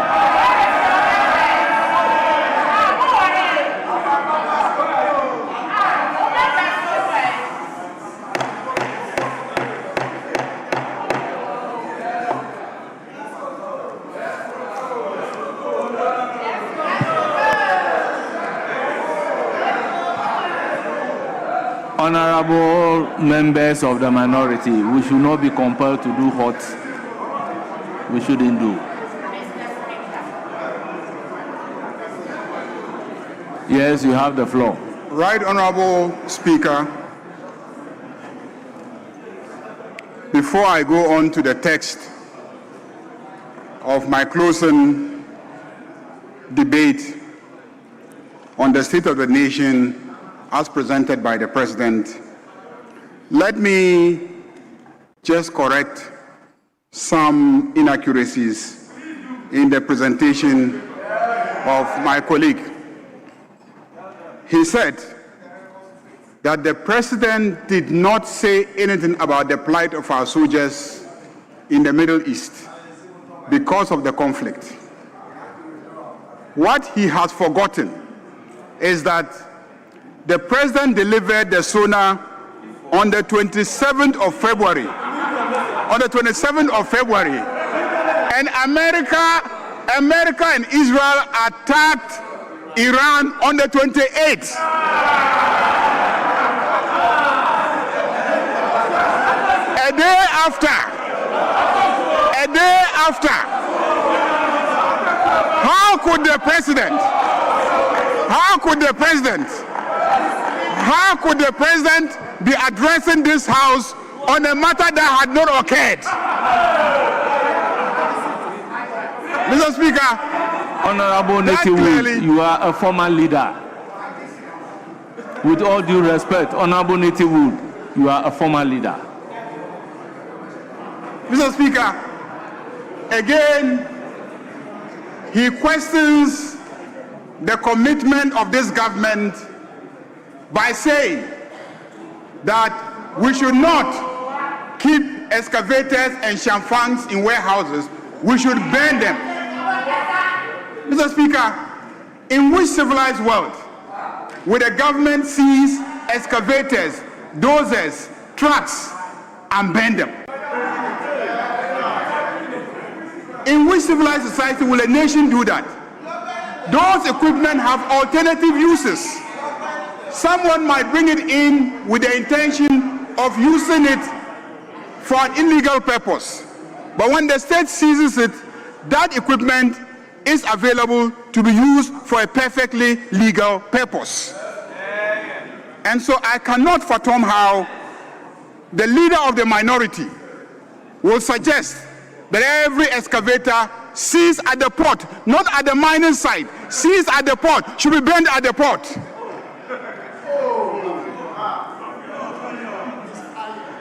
Honorable members of the minority, we should not be compelled to do what we shouldn't do. Yes, you have the floor. Right Honorable Speaker, before I go on to the text of my closing debate on the state of the nation as presented by the President, let me just correct some inaccuracies in the presentation of my colleague. he said that the president did not say anything about the plight of our soldiers in the Middle East because of the conflict. What he has forgotten is that the president delivered the sonar on the 27th of February. On the 27th of February. And America and Israel attacked Iran on the 28th. A day after, how could the president be addressing this house on a matter that had not occurred? Mr. Speaker, Honorable Netiwood, you are a former leader. With all due respect, Honorable Netiwood, you are a former leader. Mr. Speaker, again, he questions the commitment of this government by saying that we should not keep excavators and chamfangs in warehouses. We should burn them. Mr. Speaker, in which civilized world would a government seize excavators, dozers, trucks, and burn them? In which civilized society will a nation do that? Those equipment have alternative uses. Someone might bring it in with the intention of using it for an illegal purpose. But when the state seizes it, that equipment is available to be used for a perfectly legal purpose. And so I cannot fathom how the leader of the minority will suggest that every excavator seized at the port, not at the mining site, seized at the port, should be burned at the port.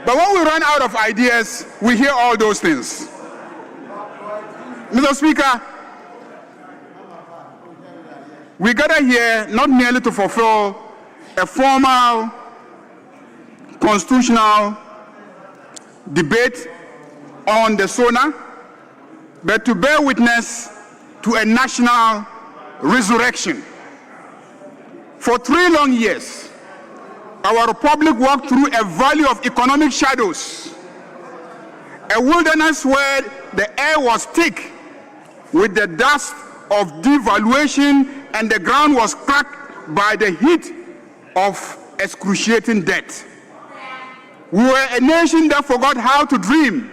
But when we run out of ideas, we hear all those things. Mr. Speaker, we gather here not merely to fulfill a formal constitutional debate on the sonar, but to bear witness to a national resurrection. For 3 long years, our republic walked through a valley of economic shadows, a wilderness where the air was thick with the dust of devaluation and the ground was cracked by the heat of excruciating debt. We were a nation that forgot how to dream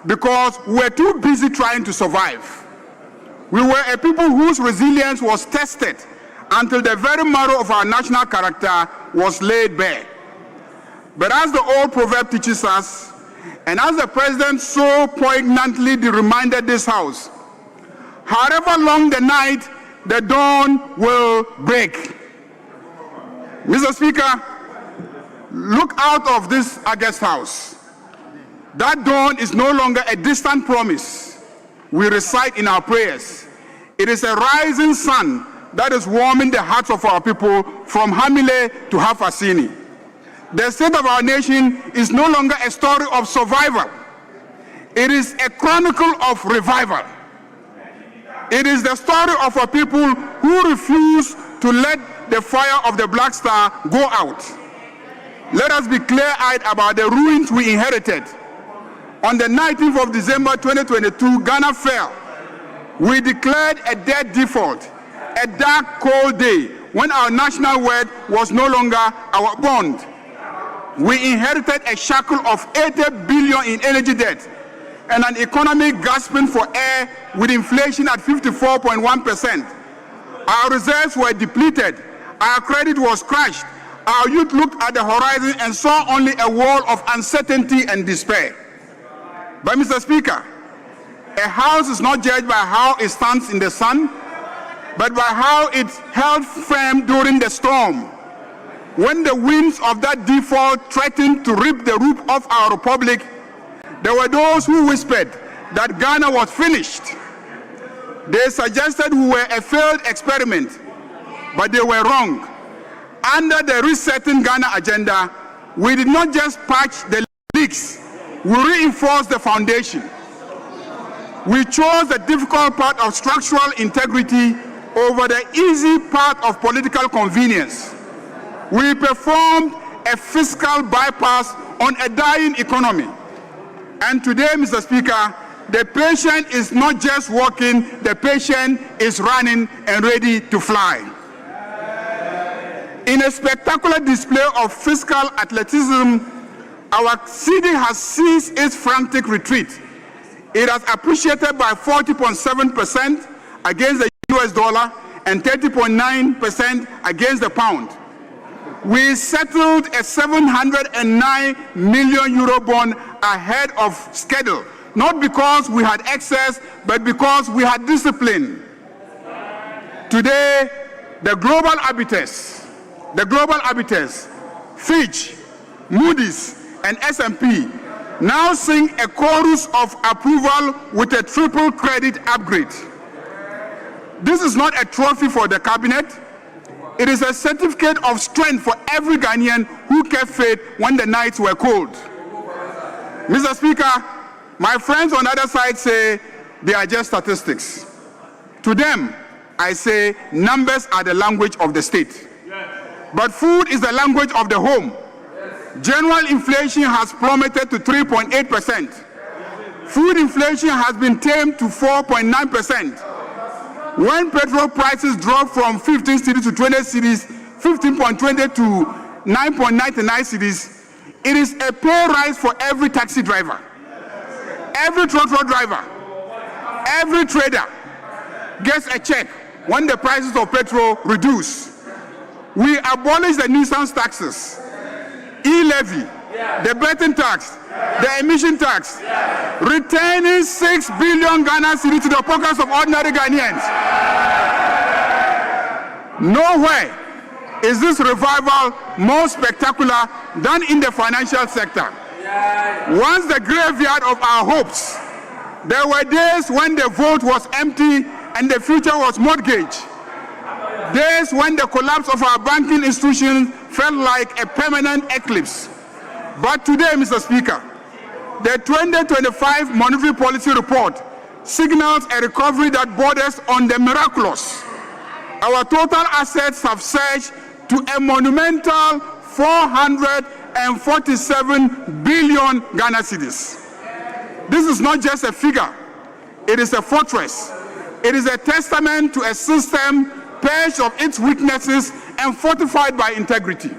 because we were too busy trying to survive. We were a people whose resilience was tested until the very marrow of our national character was laid bare. But as the old proverb teaches us, and as the president so poignantly reminded this House, however long the night, the dawn will break. Mr. Speaker, look out of this August House. That dawn is no longer a distant promise we recite in our prayers. It is a rising sun that is warming the hearts of our people from Hamile to Hafasini. The state of our nation is no longer a story of survival. It is a chronicle of revival. It is the story of a people who refuse to let the fire of the Black Star go out. Let us be clear-eyed about the ruins we inherited. On the 19th of December 2022, Ghana fell. We declared a debt default, a dark, cold day when our national wealth was no longer our bond. We inherited a shackle of 80 billion in energy debt and an economy gasping for air with inflation at 54.1%. Our reserves were depleted. Our credit was crushed. Our youth looked at the horizon and saw only a wall of uncertainty and despair. But Mr. Speaker, a house is not judged by how it stands in the sun, but by how it held firm during the storm. When the winds of that default threatened to rip the roof off our republic, there were those who whispered that Ghana was finished. They suggested we were a failed experiment, but they were wrong. under the Resetting Ghana agenda, we did not just patch the leaks, we reinforced the foundation. We chose the difficult part of structural integrity over the easy part of political convenience. We performed a fiscal bypass on a dying economy. And today, Mr. Speaker, the patient is not just walking, the patient is running and ready to fly. In a spectacular display of fiscal athleticism, our cedi has ceased its frantic retreat. It has appreciated by 40.7% against the US dollar and 30.9% against the pound. We settled a 709 million euro bond ahead of schedule, not because we had excess, but because we had discipline. Today, the global arbiters, Fitch, Moody's, and S&P now sing a chorus of approval with a triple credit upgrade. This is not a trophy for the cabinet. It is a certificate of strength for every Ghanaian who kept faith when the nights were cold. Mr. Speaker, my friends on the other side say they are just statistics. To them, I say numbers are the language of the state. But food is the language of the home. General inflation has plummeted to 3.8%. Food inflation has been tamed to 4.9%. When petrol prices drop from 15 cedis to 20 cedis, 15.20 to 9.99 cedis, it is a pay rise for every taxi driver, every trotro driver, every trader gets a check when the prices of petrol reduce. We abolish the nuisance taxes, e-levy, the betting tax, the emission tax, retaining 6 billion Ghana cedis to the pockets of ordinary Ghanaians. Nowhere is this revival more spectacular than in the financial sector. Once the graveyard of our hopes, there were days when the vote was empty and the future was mortgaged. Days when the collapse of our banking institutions felt like a permanent eclipse. But today, Mr. Speaker, the 2025 Monetary Policy Report signals a recovery that borders on the miraculous. Our total assets have surged to a monumental 447 billion Ghana cedis. This is not just a figure, it is a fortress. It is a testament to a system purged of its weaknesses and fortified by integrity.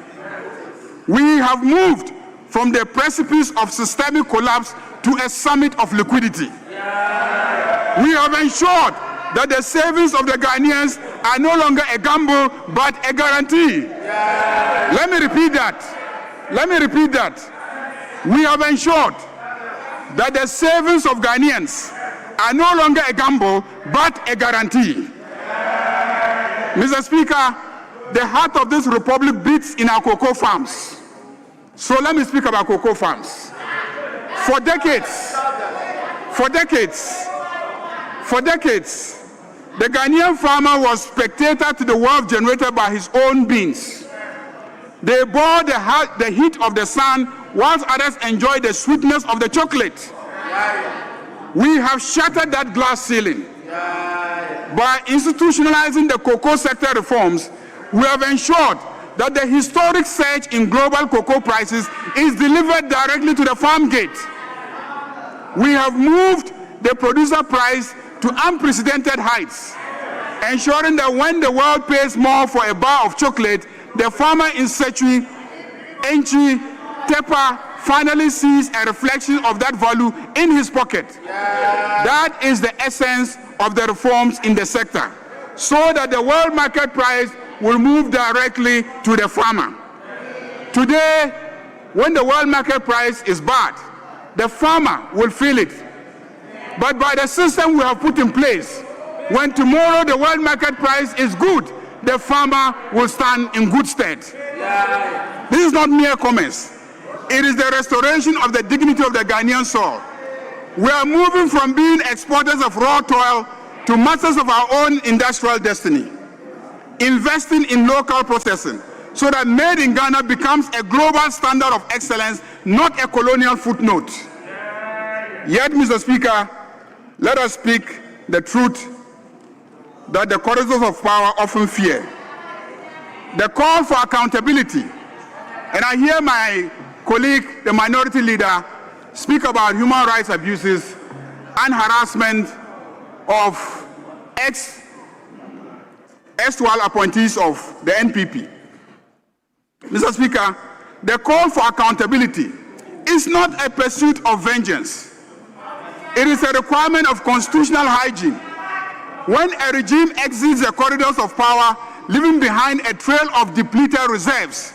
We have moved from the precipice of systemic collapse to a summit of liquidity. We have ensured that the savings of the Ghanaians are no longer a gamble, but a guarantee. Let me repeat that. We have ensured that the savings of Ghanaians are no longer a gamble, but a guarantee. Mr. Speaker, the heart of this republic beats in our cocoa farms. So let me speak about cocoa farms. For decades, the Ghanaian farmer was spectator to the wealth generated by his own beans. They bore the heat of the sun, whilst others enjoyed the sweetness of the chocolate. We have shattered that glass ceiling. By institutionalizing the cocoa sector reforms, we have ensured that the historic surge in global cocoa prices is delivered directly to the farm gate. We have moved the producer price to unprecedented heights, ensuring that when the world pays more for a bar of chocolate, the farmer in Setui, Enchi, Tepa finally sees a reflection of that value in his pocket. That is the essence of the reforms in the sector, so that the world market price will move directly to the farmer. Today, when the world market price is bad, the farmer will feel it. But by the system we have put in place, when tomorrow the world market price is good, the farmer will stand in good stead. This is not mere comments. It is the restoration of the dignity of the Ghanaian soul. We are moving from being exporters of raw toil to masters of our own industrial destiny, investing in local processing, so that made in Ghana becomes a global standard of excellence, not a colonial footnote. Yet, Mr. Speaker, let us speak the truth that the corridors of power often fear. The call for accountability, and I hear my colleague, the minority leader, speak about human rights abuses and harassment of ex-dual appointees of the NPP. Mr. Speaker, the call for accountability is not a pursuit of vengeance. It is a requirement of constitutional hygiene. When a regime exits the corridors of power, leaving behind a trail of depleted reserves,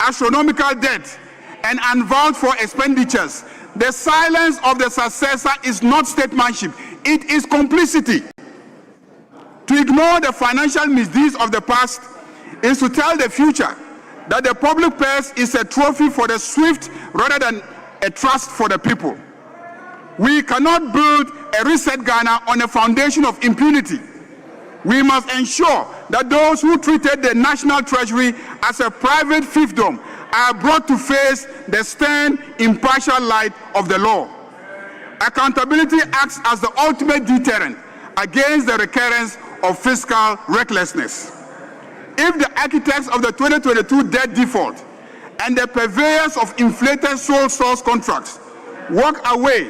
astronomical debt, and unvowed for expenditures, the silence of the successor is not statesmanship, it is complicity. To ignore the financial misdeeds of the past is to tell the future that the public purse is a trophy for the swift rather than a trust for the people. We cannot build a reset Ghana on a foundation of impunity. We must ensure that those who treated the national treasury as a private fiefdom are brought to face the stern, impartial light of the law. Accountability acts as the ultimate deterrent against the recurrence of fiscal recklessness. If the architects of the 2022 debt default and the purveyors of inflated sole source contracts walk away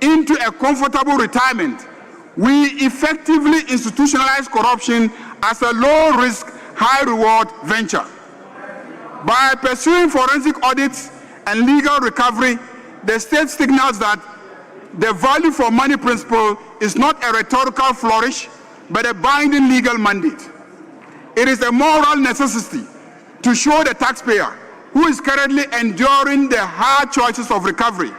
into a comfortable retirement, we effectively institutionalize corruption as a low-risk, high-reward venture. By pursuing forensic audits and legal recovery, the state signals that the value for money principle is not a rhetorical flourish, but a binding legal mandate. It is a moral necessity to show the taxpayer, who is currently enduring the hard choices of recovery,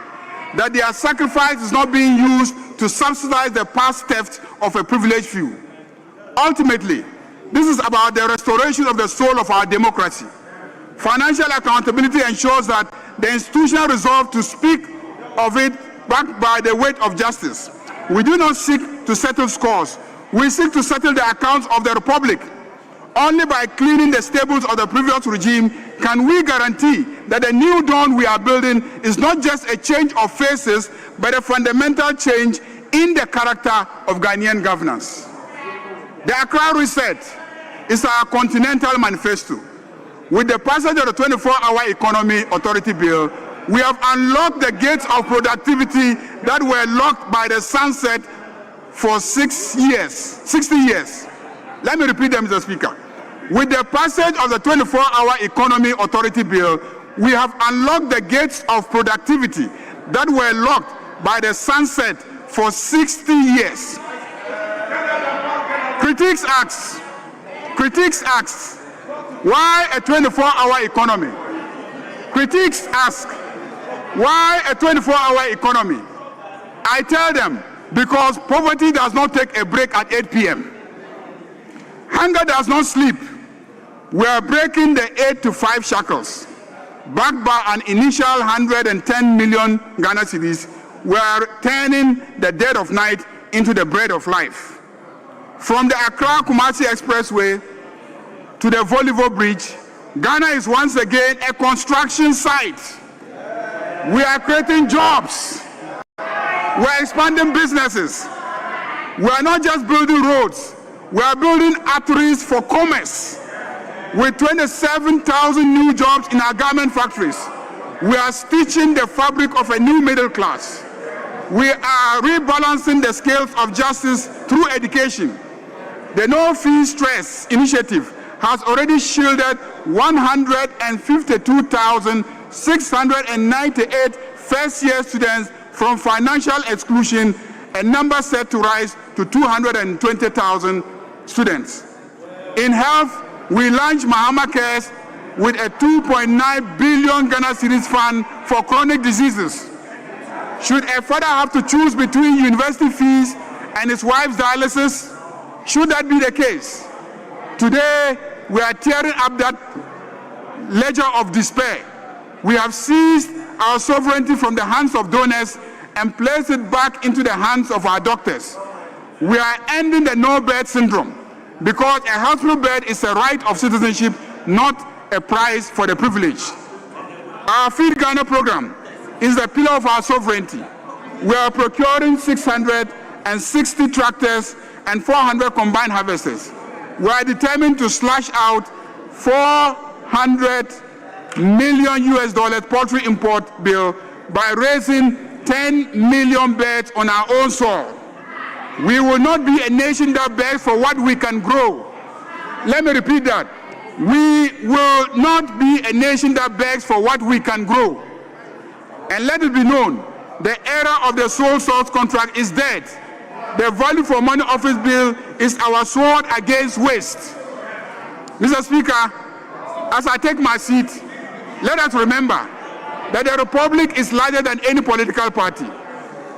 that their sacrifice is not being used to subsidize the past theft of a privileged few. Ultimately, this is about the restoration of the soul of our democracy. Financial accountability ensures that the institutional resolve to speak of it backed by the weight of justice. We do not seek to settle scores. We seek to settle the accounts of the Republic. Only by cleaning the stables of the previous regime can we guarantee that the new dawn we are building is not just a change of faces, but a fundamental change in the character of Ghanaian governance. The Accra Reset is our continental manifesto. With the passage of the 24-hour Economy Authority Bill, we have unlocked the gates of productivity that were locked by the sunset for 60 years. Let me repeat them, Mr. Speaker. With the passage of the 24-hour Economy Authority Bill, we have unlocked the gates of productivity that were locked by the sunset for 60 years. Critics ask, why a 24-hour economy? Critics ask, why a 24-hour economy? I tell them, because poverty does not take a break at 8 p.m. Hunger does not sleep. We are breaking the 8 to 5 shackles. Backed by an initial 110 million Ghana cedis, we are turning the dead of night into the bread of life. From the Accra-Kumasi Expressway to the Volivo Bridge, Ghana is once again a construction site. We are creating jobs. We are expanding businesses. We are not just building roads. We are building arteries for commerce. With 27,000 new jobs in our garment factories, we are stitching the fabric of a new middle class. We are rebalancing the scales of justice through education. The No Fee Stress initiative has already shielded 152,698 first-year students from financial exclusion, a number set to rise to 220,000 students. In health, we launched Mahama Cares with a 2.9 billion Ghana cedis fund for chronic diseases. Should a father have to choose between university fees and his wife's dialysis? Should that be the case? Today, we are tearing up that ledger of despair. We have seized our sovereignty from the hands of donors and placed it back into the hands of our doctors. We are ending the no-bed syndrome, because a hospital bed is a right of citizenship, not a price for the privilege. Our Feed Ghana program is the pillar of our sovereignty. We are procuring 660 tractors and 400 combined harvesters. We are determined to slash out $400 million poultry import bill by raising 10 million birds on our own soil. We will not be a nation that begs for what we can grow. Let me repeat that. We will not be a nation that begs for what we can grow. And let it be known, the era of the sole source contract is dead. The value for money office bill is our sword against waste. Mr. Speaker, as I take my seat, let us remember that the Republic is larger than any political party.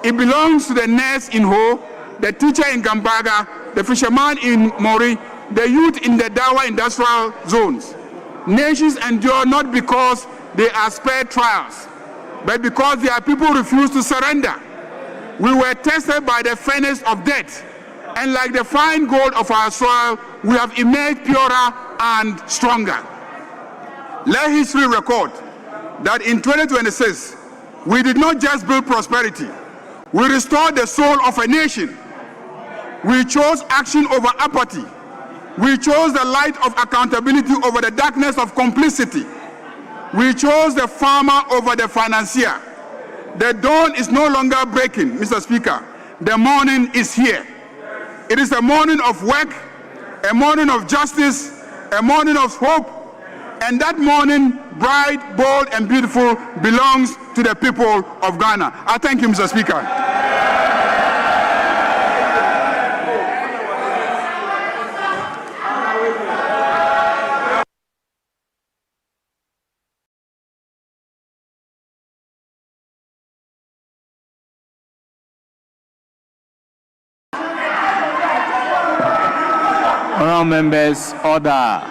It belongs to the nurse in Ho, the teacher in Gambaga, the fisherman in Mori, the youth in the Dawa industrial zones. Nations endure not because they are spared trials, but because their people refuse to surrender. We were tested by the furnace of death, and like the fine gold of our soil, we have emerged purer and stronger. Let history record that in 2026, we did not just build prosperity, we restored the soul of a nation. We chose action over apathy. We chose the light of accountability over the darkness of complicity. We chose the farmer over the financier. The dawn is no longer breaking, Mr. Speaker. The morning is here. It is a morning of work, a morning of justice, a morning of hope, and that morning, bright, bold, and beautiful, belongs to the people of Ghana. I thank you, Mr. Speaker. Honourable members, order.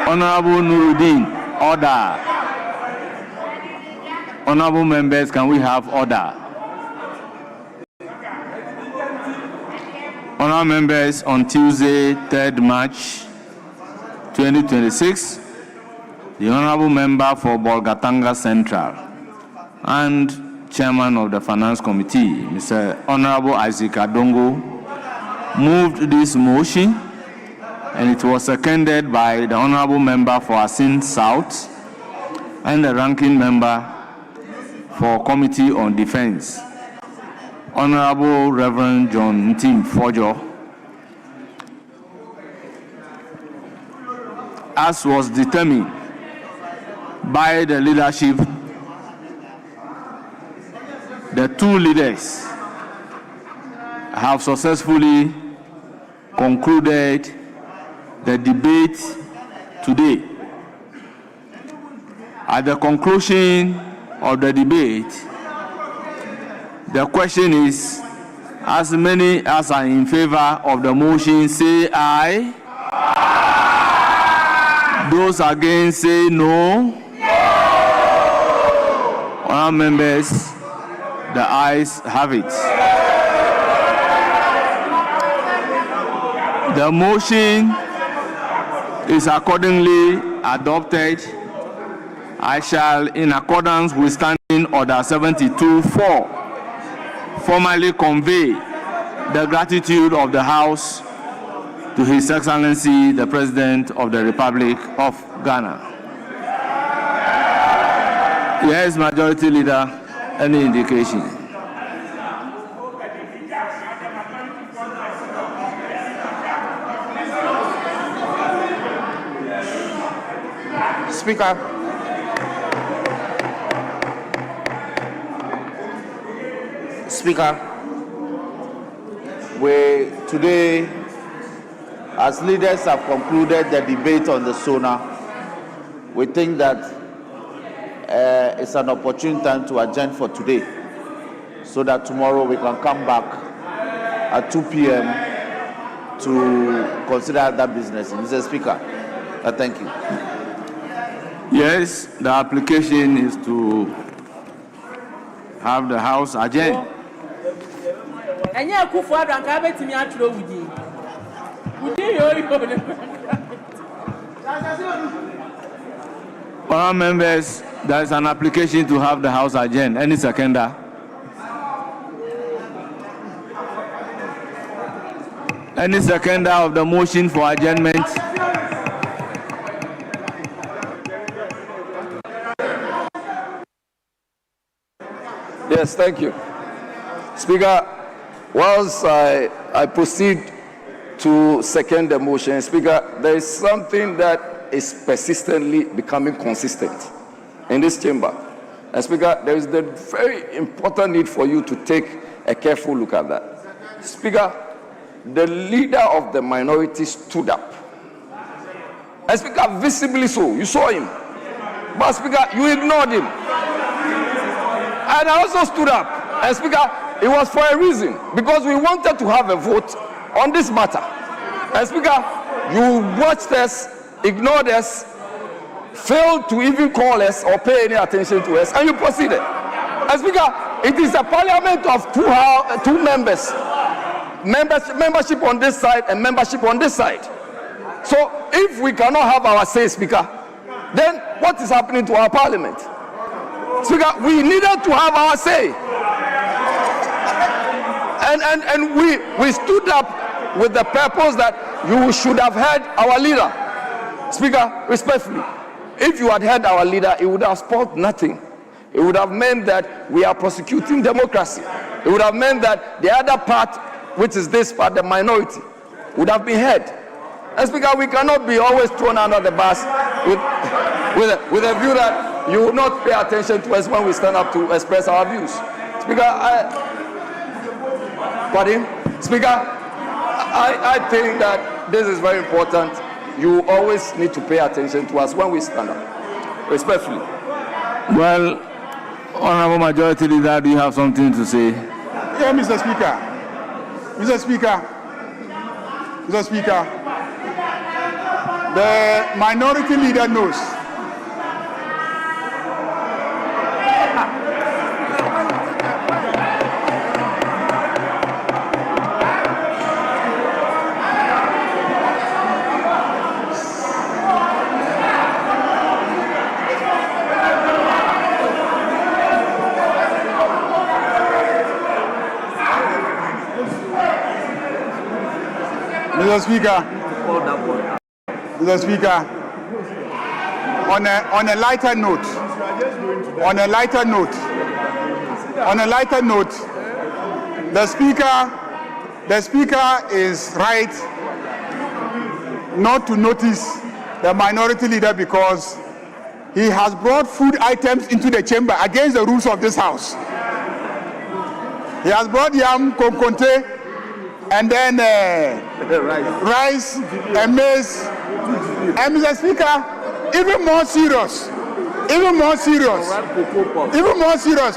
Honourable Nuruddin, order. Honourable members, can we have order? Honourable members, on Tuesday, 3rd March 2026, the Honourable Member for Bolgatanga Central and Chairman of the Finance Committee, Mr. Honourable Isaac Adongo, moved this motion, and it was seconded by the Honourable Member for Asin South and the Ranking Member for Committee on Defence, Honourable Reverend John Ntim Fojo. As was determined by the leadership, the two leaders have successfully concluded the debate today. At the conclusion of the debate, the question is, as many as are in favor of the motion say aye. Those against say no. Honourable members, the ayes have it. The motion is accordingly adopted. I shall, in accordance with Standing Order 72(4), formally convey the gratitude of the House to His Excellency, the President of the Republic of Ghana. Yes, Majority Leader, any indication? Speaker. Speaker, we today, as leaders have concluded the debate on the SONA, we think that it's an opportune time to adjourn for today, so that tomorrow we can come back at 2 p.m. to consider that business. Mr. Speaker, thank you. Yes, the application is to have the House adjourn. Honourable members, there is an application to have the House adjourned. Any seconder? Any seconder of the motion for adjournment? Yes, thank you. Speaker, whilst I proceed to second the motion, Speaker, there is something that is persistently becoming consistent in this chamber. And Speaker, there is the very important need for you to take a careful look at that. Speaker, the leader of the minority stood up. And Speaker, visibly so, you saw him. But Speaker, you ignored him. And I also stood up. And Speaker, it was for a reason, because we wanted to have a vote on this matter. And Speaker, you watched us, ignored us, failed to even call us or pay any attention to us, and you proceeded. And Speaker, it is a parliament of two members. Membership on this side and membership on this side. So if we cannot have our say, Speaker, then what is happening to our parliament? Speaker, we needed to have our say. And we stood up with the purpose that you should have heard our leader. Speaker, respectfully, if you had heard our leader, it would have spoiled nothing. It would have meant that we are prosecuting democracy. It would have meant that the other part, which is this part, the minority, would have been heard. And Speaker, we cannot be always thrown under the bus with a view that you will not pay attention to us when we stand up to express our views. Speaker, I think that this is very important. You always need to pay attention to us when we stand up, respectfully. Well, Honourable Majority Leader, do you have something to say? Yeah, Mr. Speaker. Mr. Speaker. Mr. Speaker. The minority leader knows. Mr. Speaker, on a lighter note, the Speaker is right not to notice the minority leader because he has brought food items into the chamber against the rules of this House. He has brought yam, konkonte, and then rice and maize. And Mr. Speaker, even more serious,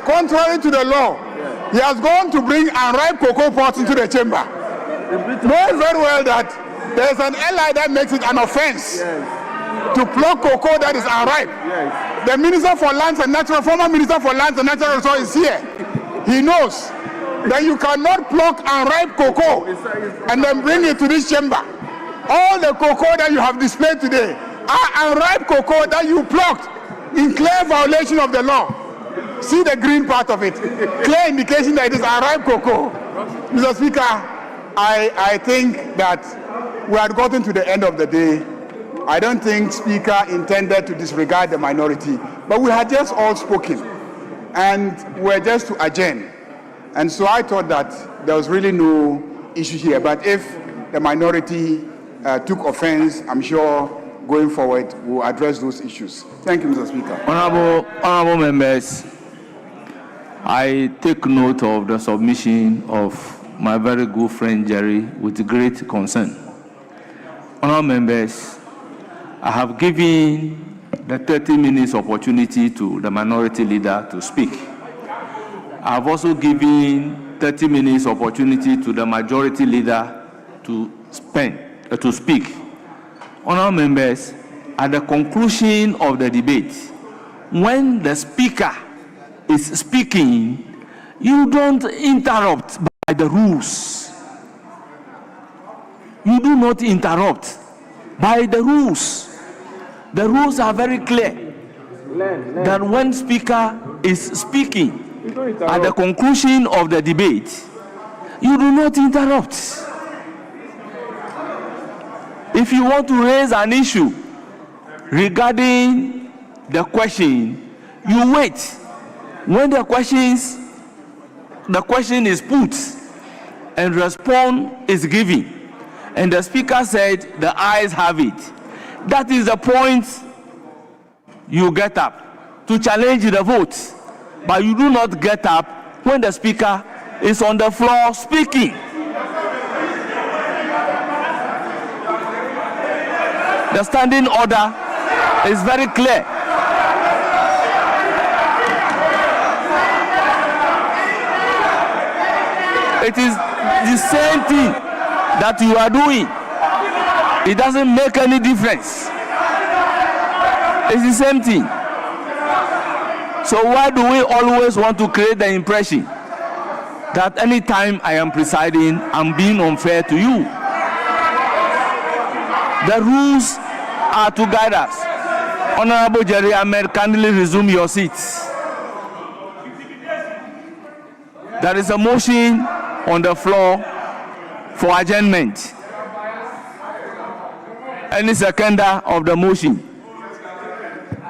contrary to the law, he has gone to bring unripe cocoa pods into the chamber. Knowing very well that there is an ally that makes it an offense to pluck cocoa that is unripe. The Minister for Lands and Natural, former Minister for Lands and Natural Resources is here. He knows that you cannot pluck unripe cocoa and then bring it to this chamber. All the cocoa that you have displayed today are unripe cocoa that you plucked in clear violation of the law. See the green part of it. Clear indication that it is unripe cocoa. Mr. Speaker, I think that we had gotten to the end of the day. I don't think Speaker intended to disregard the minority, but we had just all spoken and we're just to adjourn. And so I thought that there was really no issue here. But if the minority took offense, I'm sure going forward we'll address those issues. Thank you, Mr. Speaker. Honourable members, I take note of the submission of my very good friend Jerry with great concern. Honourable members, I have given the 30 minutes opportunity to the minority leader to speak. I have also given 30 minutes opportunity to the majority leader to speak. Honourable members, at the conclusion of the debate, when the speaker is speaking, you don't interrupt by the rules. You do not interrupt by the rules. The rules are very clear that when speaker is speaking at the conclusion of the debate, you do not interrupt. If you want to raise an issue regarding the question, you wait. When the question is put and response is given, and the speaker said the ayes have it, that is the point you get up to challenge the vote. But you do not get up when the speaker is on the floor speaking. The standing order is very clear. It is the same thing that you are doing. It doesn't make any difference. It's the same thing. So why do we always want to create the impression that anytime I am presiding, I'm being unfair to you? The rules are to guide us. Honorable Jerry Ahmed, kindly resume your seats. There is a motion on the floor for adjournment. Any seconder of the motion?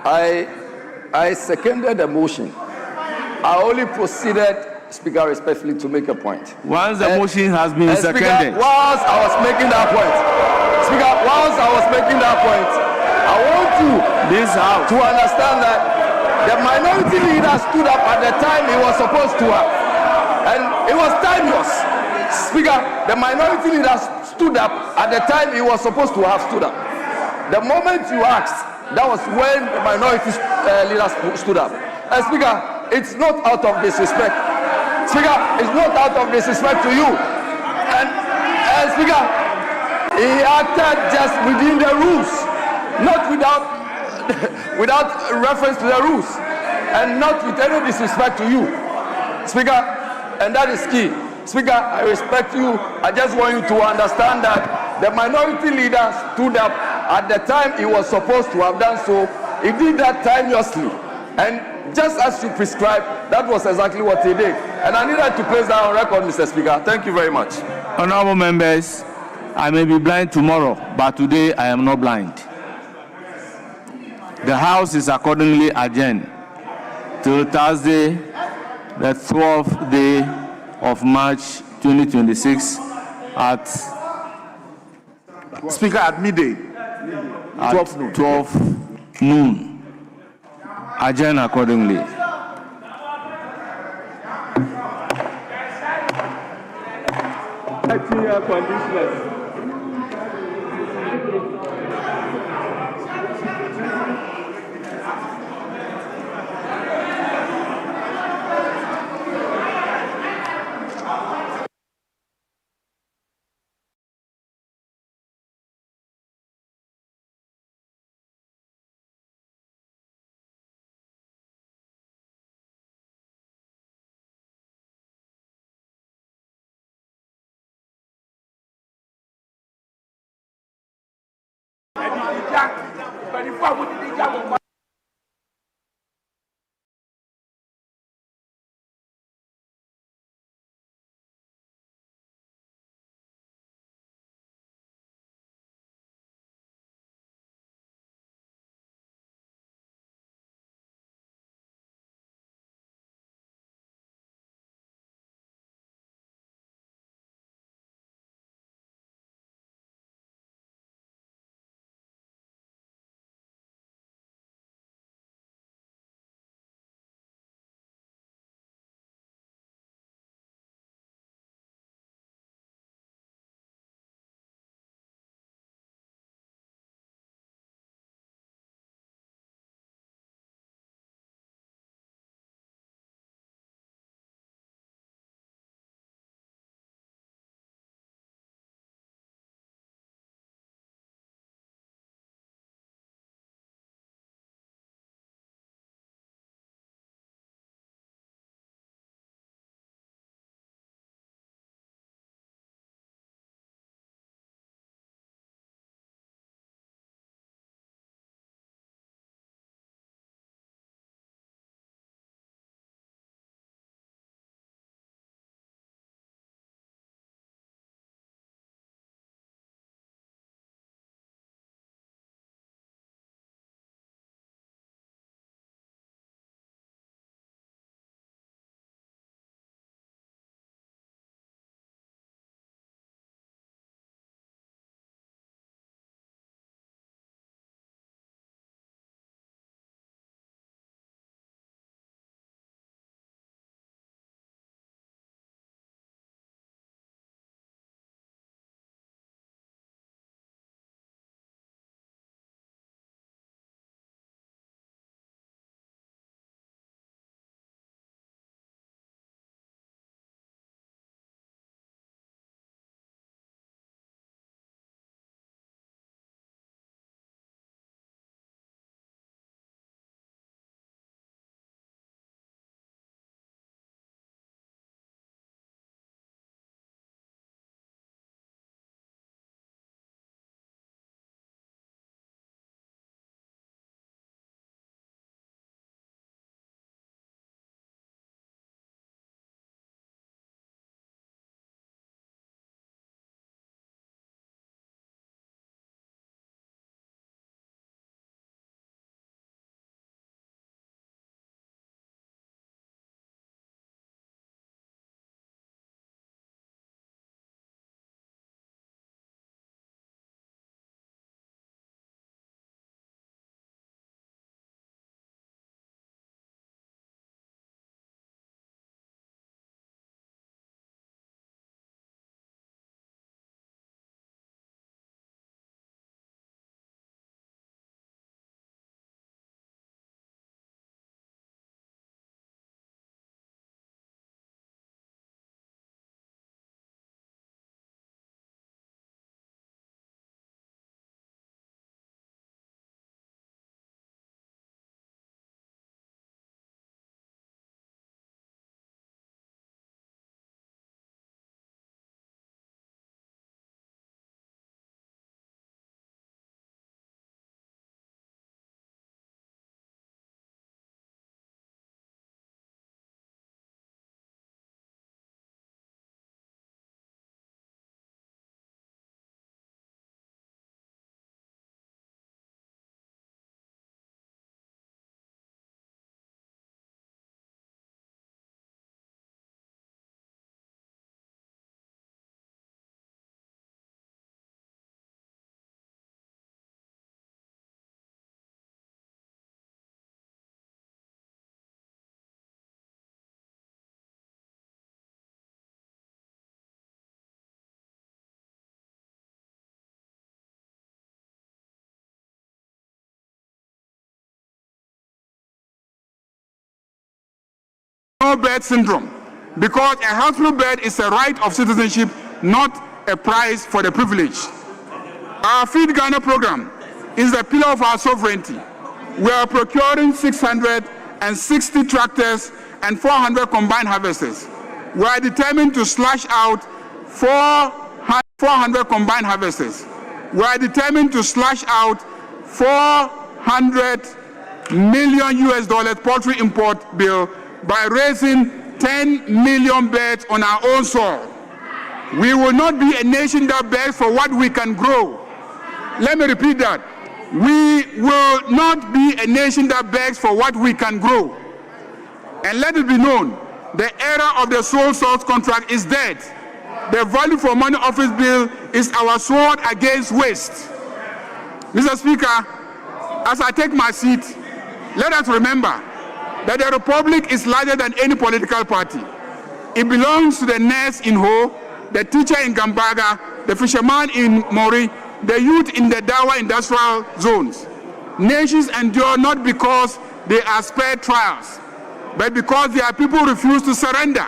I seconded the motion. I only proceeded, Speaker, respectfully, to make a point. Once the motion has been seconded. Speaker, whilst I was making that point, I want you to understand that the minority leader stood up at the time he was supposed to have. And it was timeless. Speaker, the minority leader stood up at the time he was supposed to have stood up. The moment you asked, that was when the minority leader stood up. And Speaker, it's not out of disrespect. Speaker, it's not out of disrespect to you. And Speaker, he acted just within the rules, not without reference to the rules, and not with any disrespect to you. Speaker, and that is key. Speaker, I respect you. I just want you to understand that the minority leader stood up at the time he was supposed to have done so. He did that timelessly. And just as you prescribed, that was exactly what he did. And I needed to place that on record, Mr. Speaker. Thank you very much. Honorable members, I may be blind tomorrow, but today I am not blind. The House is accordingly adjourned till Thursday, the 12th day of March 2026 at Speaker, at midday. at 12 noon. Adjourn accordingly. Conditioners. hospital bed syndrome, because a hospital bed is a right of citizenship, not a price for the privilege. Our Feed Ghana program is the pillar of our sovereignty. We are procuring 660 tractors and 400 combined harvesters. We are determined to slash out 400 combined harvesters. We are determined to slash out $400 million poultry import bill by raising 10 million birds on our own soil. We will not be a nation that begs for what we can grow. Let me repeat that. We will not be a nation that begs for what we can grow. And let it be known, the era of the sole source contract is dead. The value for money office bill is our sword against waste. Mr. Speaker, as I take my seat, let us remember that the Republic is larger than any political party. It belongs to the nurse in Ho, the teacher in Gambaga, the fisherman in Mori, the youth in the Dawa industrial zones. Nations endure not because they are spared trials, but because their people refuse to surrender.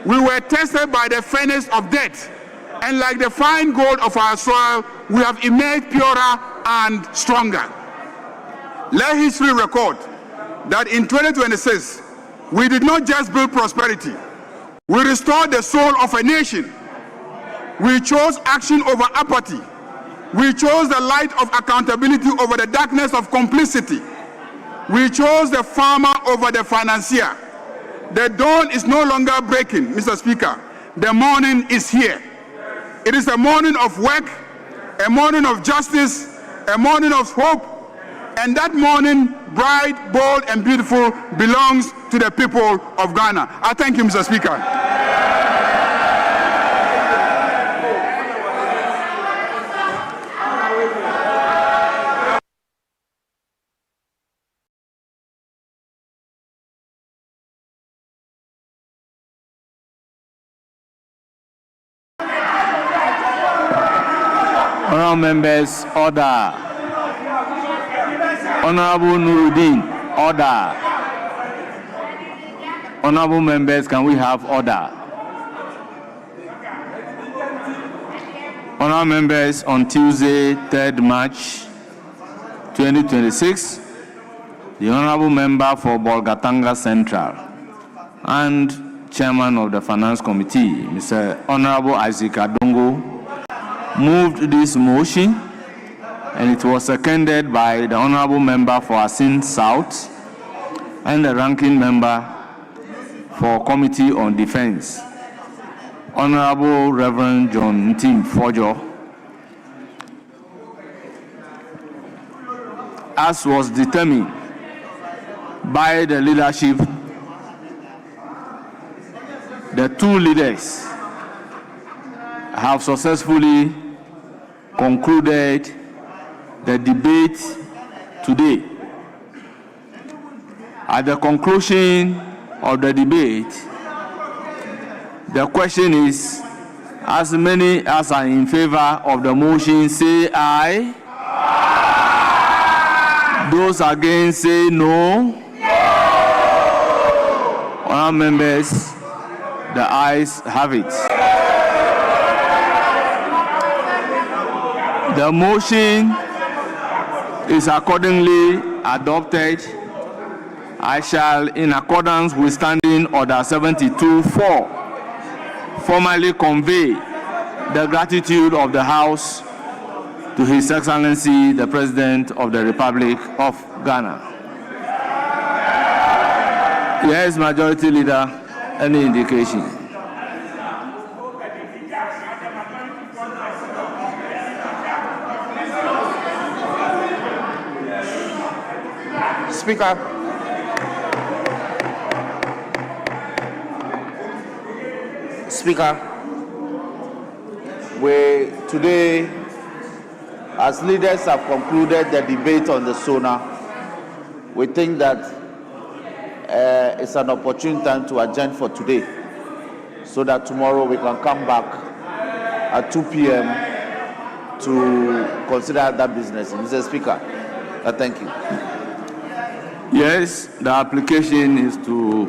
We were tested by the furnace of death, and like the fine gold of our soil, we have emerged purer and stronger. Let history record that in 2026, we did not just build prosperity, we restored the soul of a nation. We chose action over apathy. We chose the light of accountability over the darkness of complicity. We chose the farmer over the financier. The dawn is no longer breaking, Mr. Speaker. The morning is here. It is a morning of work, a morning of justice, a morning of hope, and that morning, bright, bold, and beautiful, belongs to the people of Ghana. I thank you, Mr. Speaker. Honourable members, order. Honourable Nuruddin, order. Honourable members, can we have order? Honourable members, on Tuesday, 3rd March 2026, the Honourable Member for Bolgatanga Central and Chairman of the Finance Committee, Mr. Honourable Isaac Adongo, moved this motion, and it was seconded by the Honourable Member for Asin South and the Ranking Member for Committee on Defence, Honourable Reverend John Ntim Fojo. As was determined by the leadership, the two leaders have successfully concluded the debate today. At the conclusion of the debate, the question is, as many as are in favor of the motion say aye. Aye. Those against say no. Honourable members, the ayes have it. The motion is accordingly adopted. I shall, in accordance with Standing Order 72(4), formally convey the gratitude of the House to His Excellency, the President of the Republic of Ghana. Yes, Majority Leader, any indication? Speaker. Speaker, we today, as leaders have concluded the debate on the SONA, we think that it's an opportune time to adjourn for today, so that tomorrow we can come back at 2 p.m. to consider that business. Mr. Speaker, thank you. Yes, the application is to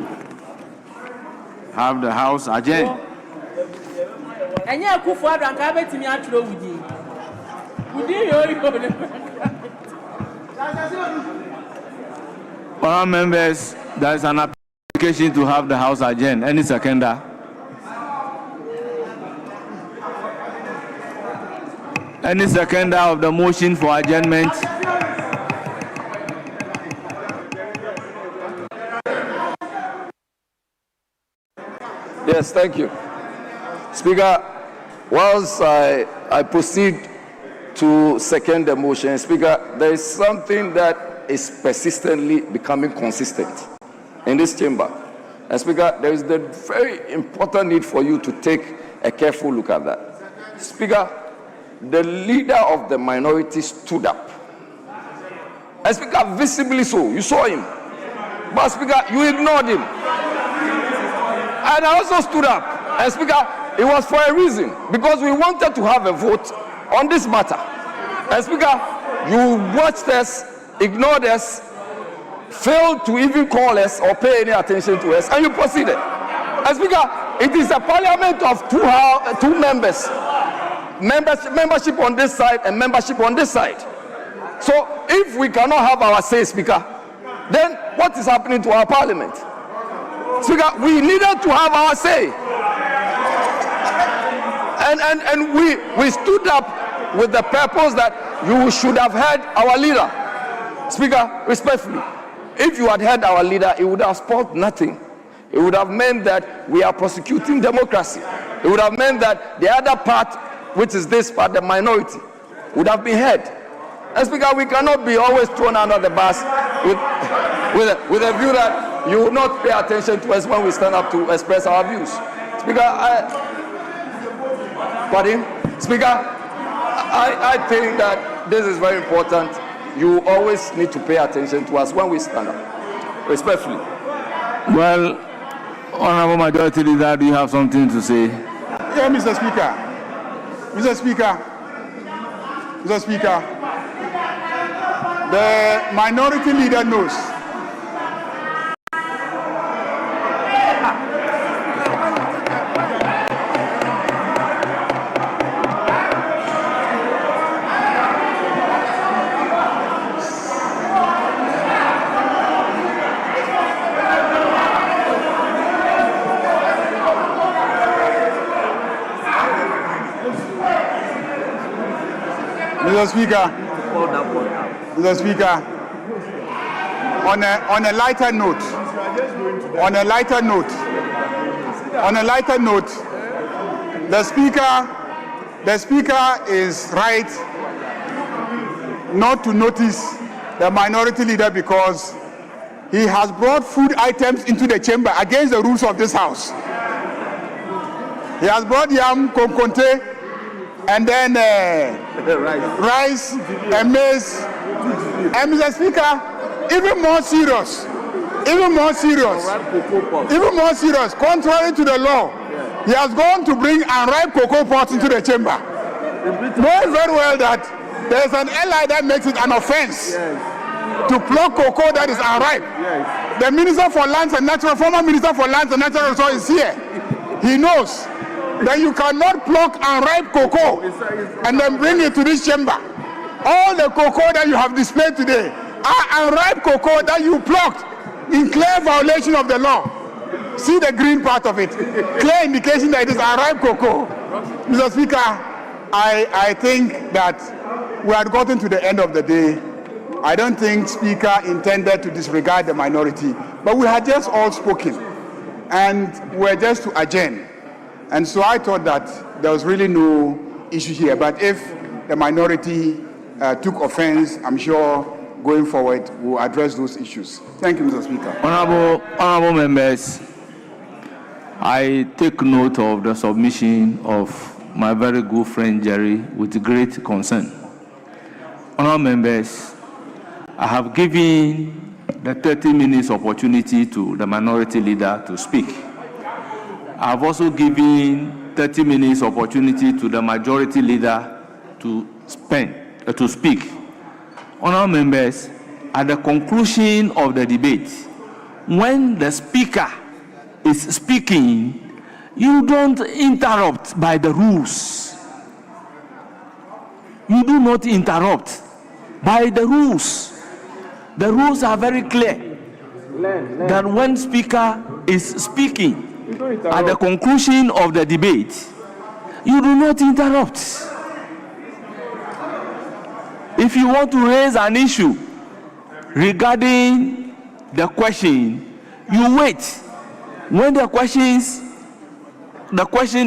have the House adjourned. Honourable members, there is an application to have the House adjourned. Any seconder? Any seconder of the motion for adjournment? Yes, thank you. Speaker, whilst I proceed to second the motion, Speaker, there is something that is persistently becoming consistent in this chamber. And Speaker, there is the very important need for you to take a careful look at that. Speaker, the leader of the minority stood up. And Speaker, visibly so, you saw him. But Speaker, you ignored him. And I also stood up. And Speaker, it was for a reason, because we wanted to have a vote on this matter. And Speaker, you watched us, ignored us, failed to even call us or pay any attention to us, and you proceeded. And Speaker, it is a parliament of two members. Membership on this side and membership on this side. So if we cannot have our say, Speaker, then what is happening to our parliament? Speaker, we needed to have our say. And we stood up with the purpose that you should have heard our leader. Speaker, respectfully, if you had heard our leader, it would have spoiled nothing. It would have meant that we are prosecuting democracy. It would have meant that the other part, which is this part, the minority, would have been heard. And Speaker, we cannot be always thrown under the bus with a view that you will not pay attention to us when we stand up to express our views. Speaker, I think that this is very important. You always need to pay attention to us when we stand up, respectfully. Well, Honourable Majority Leader, do you have something to say? Yeah, Mr. Speaker. Mr. Speaker, the minority leader knows. Mr. Speaker, on a lighter note, the Speaker is right not to notice the minority leader because he has brought food items into the chamber against the rules of this House. He has brought yam, konkonte, and then rice and maize. And Mr. Speaker, even more serious, contrary to the law, he has gone to bring unripe cocoa pods into the chamber. Knowing very well that there is an ally that makes it an offense to pluck cocoa that is unripe. The Minister for Lands and Natural, former Minister for Lands and Natural Resources is here. He knows that you cannot pluck unripe cocoa and then bring it to this chamber. All the cocoa that you have displayed today are unripe cocoa that you plucked in clear violation of the law. See the green part of it. Clear indication that it is unripe cocoa. Mr. Speaker, I think that we had gotten to the end of the day. I don't think Speaker intended to disregard the minority, but we had just all spoken and we're just to adjourn. And so I thought that there was really no issue here. But if the minority took offense, I'm sure going forward we'll address those issues. Thank you, Mr. Speaker. Honourable members, I take note of the submission of my very good friend Jerry with great concern. Honourable members, I have given the 30 minutes opportunity to the minority leader to speak. I have also given 30 minutes opportunity to the majority leader to speak. Honourable members, at the conclusion of the debate, when the Speaker is speaking, you don't interrupt by the rules. You do not interrupt by the rules. The rules are very clear that when speaker is speaking at the conclusion of the debate, you do not interrupt. If you want to raise an issue regarding the question, you wait. When the question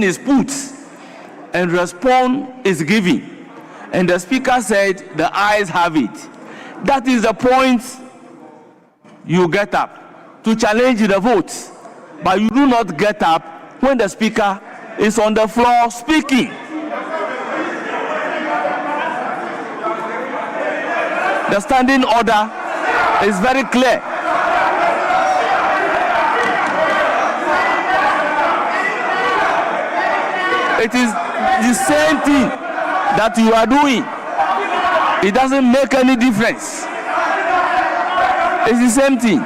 is put and response is given, and the speaker said the ayes have it, that is the point you get up to challenge the vote. But you do not get up when the speaker is on the floor speaking. The standing order is very clear. It is the same thing that you are doing. It doesn't make any difference. It's the same thing.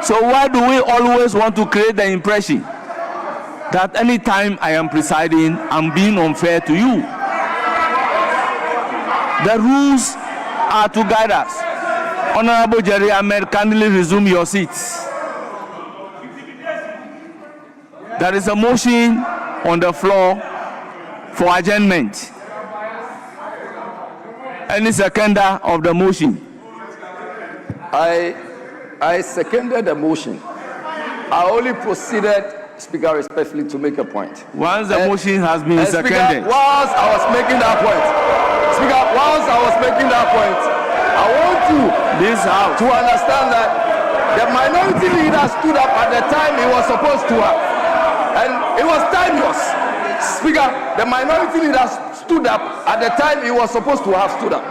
So why do we always want to create the impression that anytime I am presiding, I'm being unfair to you? The rules are to guide us. Honorable Jerry Ahmed, kindly resume your seats. There is a motion on the floor for adjournment. Any seconder of the motion? I seconded the motion. I only proceeded, Speaker, respectfully, to make a point. Once the motion has been seconded. Speaker, whilst I was making that point, I want you to understand that the minority leader stood up at the time he was supposed to have. And it was timeless. Speaker, the minority leader stood up at the time he was supposed to have stood up.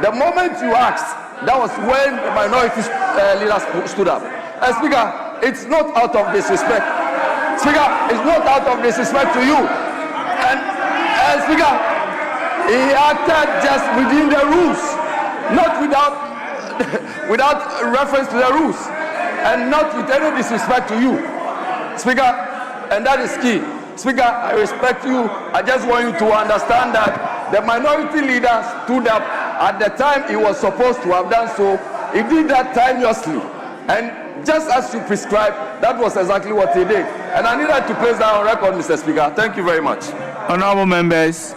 The moment you asked, that was when the minority leader stood up. And Speaker, it's not out of disrespect. Speaker, it's not out of disrespect to you. And Speaker, he acted just within the rules, not without reference to the rules, and not with any disrespect to you. Speaker, and that is key. Speaker, I respect you. I just want you to understand that the minority leader stood up at the time he was supposed to have done so. He did that timelessly. And just as you prescribed, that was exactly what he did. And I needed to place that on record, Mr. Speaker. Thank you very much. Honorable members,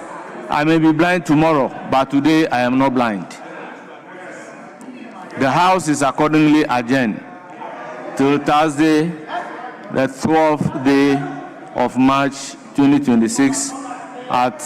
I may be blind tomorrow, but today I am not blind. The House is accordingly adjourned till Thursday, the 12th day of March 2026 at